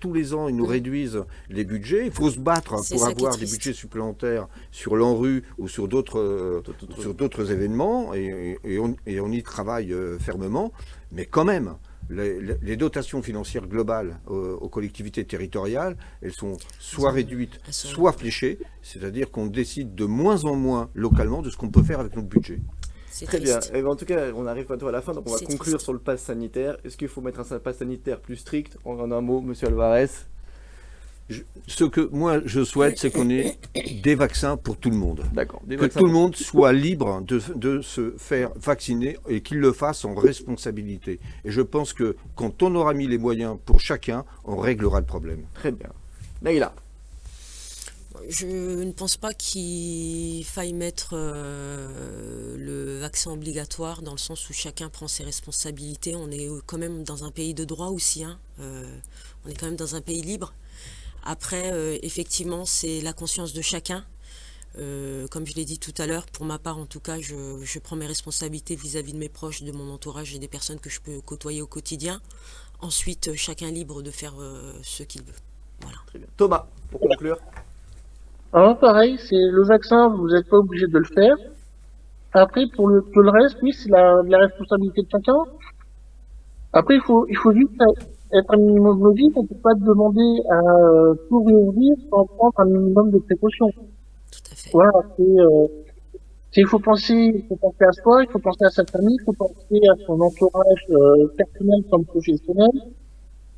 ils nous réduisent les budgets. Il faut se battre pour avoir des budgets supplémentaires sur l'ANRU ou sur d'autres événements et on y travaille fermement, mais quand même. Les dotations financières globales aux collectivités territoriales, elles sont soit réduites, soit fléchées, c'est-à-dire qu'on décide de moins en moins localement de ce qu'on peut faire avec notre budget. Très bien. Et en tout cas, on arrive bientôt à la fin, donc on va conclure triste. sur le pass sanitaire. Est-ce qu'il faut mettre un pass sanitaire plus strict? En un mot, Monsieur Alvarez. Ce que moi je souhaite, c'est qu'on ait des vaccins pour tout le monde. D'accord. Que tout le monde soit libre de se faire vacciner et qu'il le fasse en responsabilité. Et je pense que quand on aura mis les moyens pour chacun, on réglera le problème. Très bien. Naïla. Je ne pense pas qu'il faille mettre le vaccin obligatoire dans le sens où chacun prend ses responsabilités. On est quand même dans un pays de droit aussi. Hein. On est quand même dans un pays libre. Après, effectivement, c'est la conscience de chacun. Comme je l'ai dit tout à l'heure, pour ma part, en tout cas, je prends mes responsabilités vis-à-vis de mes proches, de mon entourage et des personnes que je peux côtoyer au quotidien. Ensuite, chacun est libre de faire ce qu'il veut. Voilà. Très bien. Thomas, pour conclure. Alors pareil, c'est le vaccin, vous n'êtes pas obligé de le faire. Après, pour le reste, oui, c'est la responsabilité de chacun. Après, il faut juste être un minimum logique. On peut pas te demander à tout réouvrir sans prendre un minimum de précautions. Tout à fait. Voilà, il faut penser à soi, il faut penser à sa famille, il faut penser à son entourage personnel comme professionnel.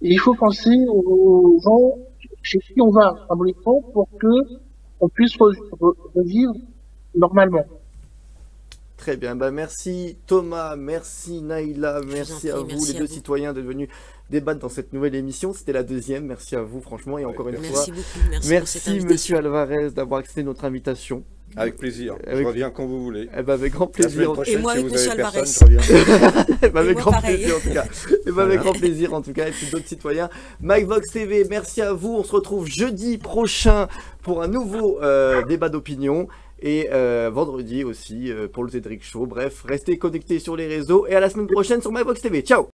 Et il faut penser aux gens chez qui on va symboliquement pour que on puisse revivre normalement. Très bien, bah merci Thomas, merci Naïla, merci à vous merci les à deux vous. citoyens d'être venus débattre dans cette nouvelle émission. C'était la deuxième, merci à vous franchement et encore une fois. Merci beaucoup. Merci pour cette Merci invitation. Monsieur Alvarez d'avoir accepté notre invitation. Avec plaisir. Avec- Je reviens quand vous voulez. Eh ben, avec grand La semaine plaisir. prochaine, Et moi si avec vous avez Monsieur personne, Alvarez. je reviens. Eh ben, avec moi, grand pareil. plaisir en tout cas. Eh ben, avec grand plaisir en tout cas. Et puis d'autres citoyens. MikeVox TV, merci à vous. On se retrouve jeudi prochain pour un nouveau débat d'opinion. Et vendredi aussi pour le Cédric Show. Bref, restez connectés sur les réseaux. Et à la semaine prochaine sur MikeVox TV. Ciao!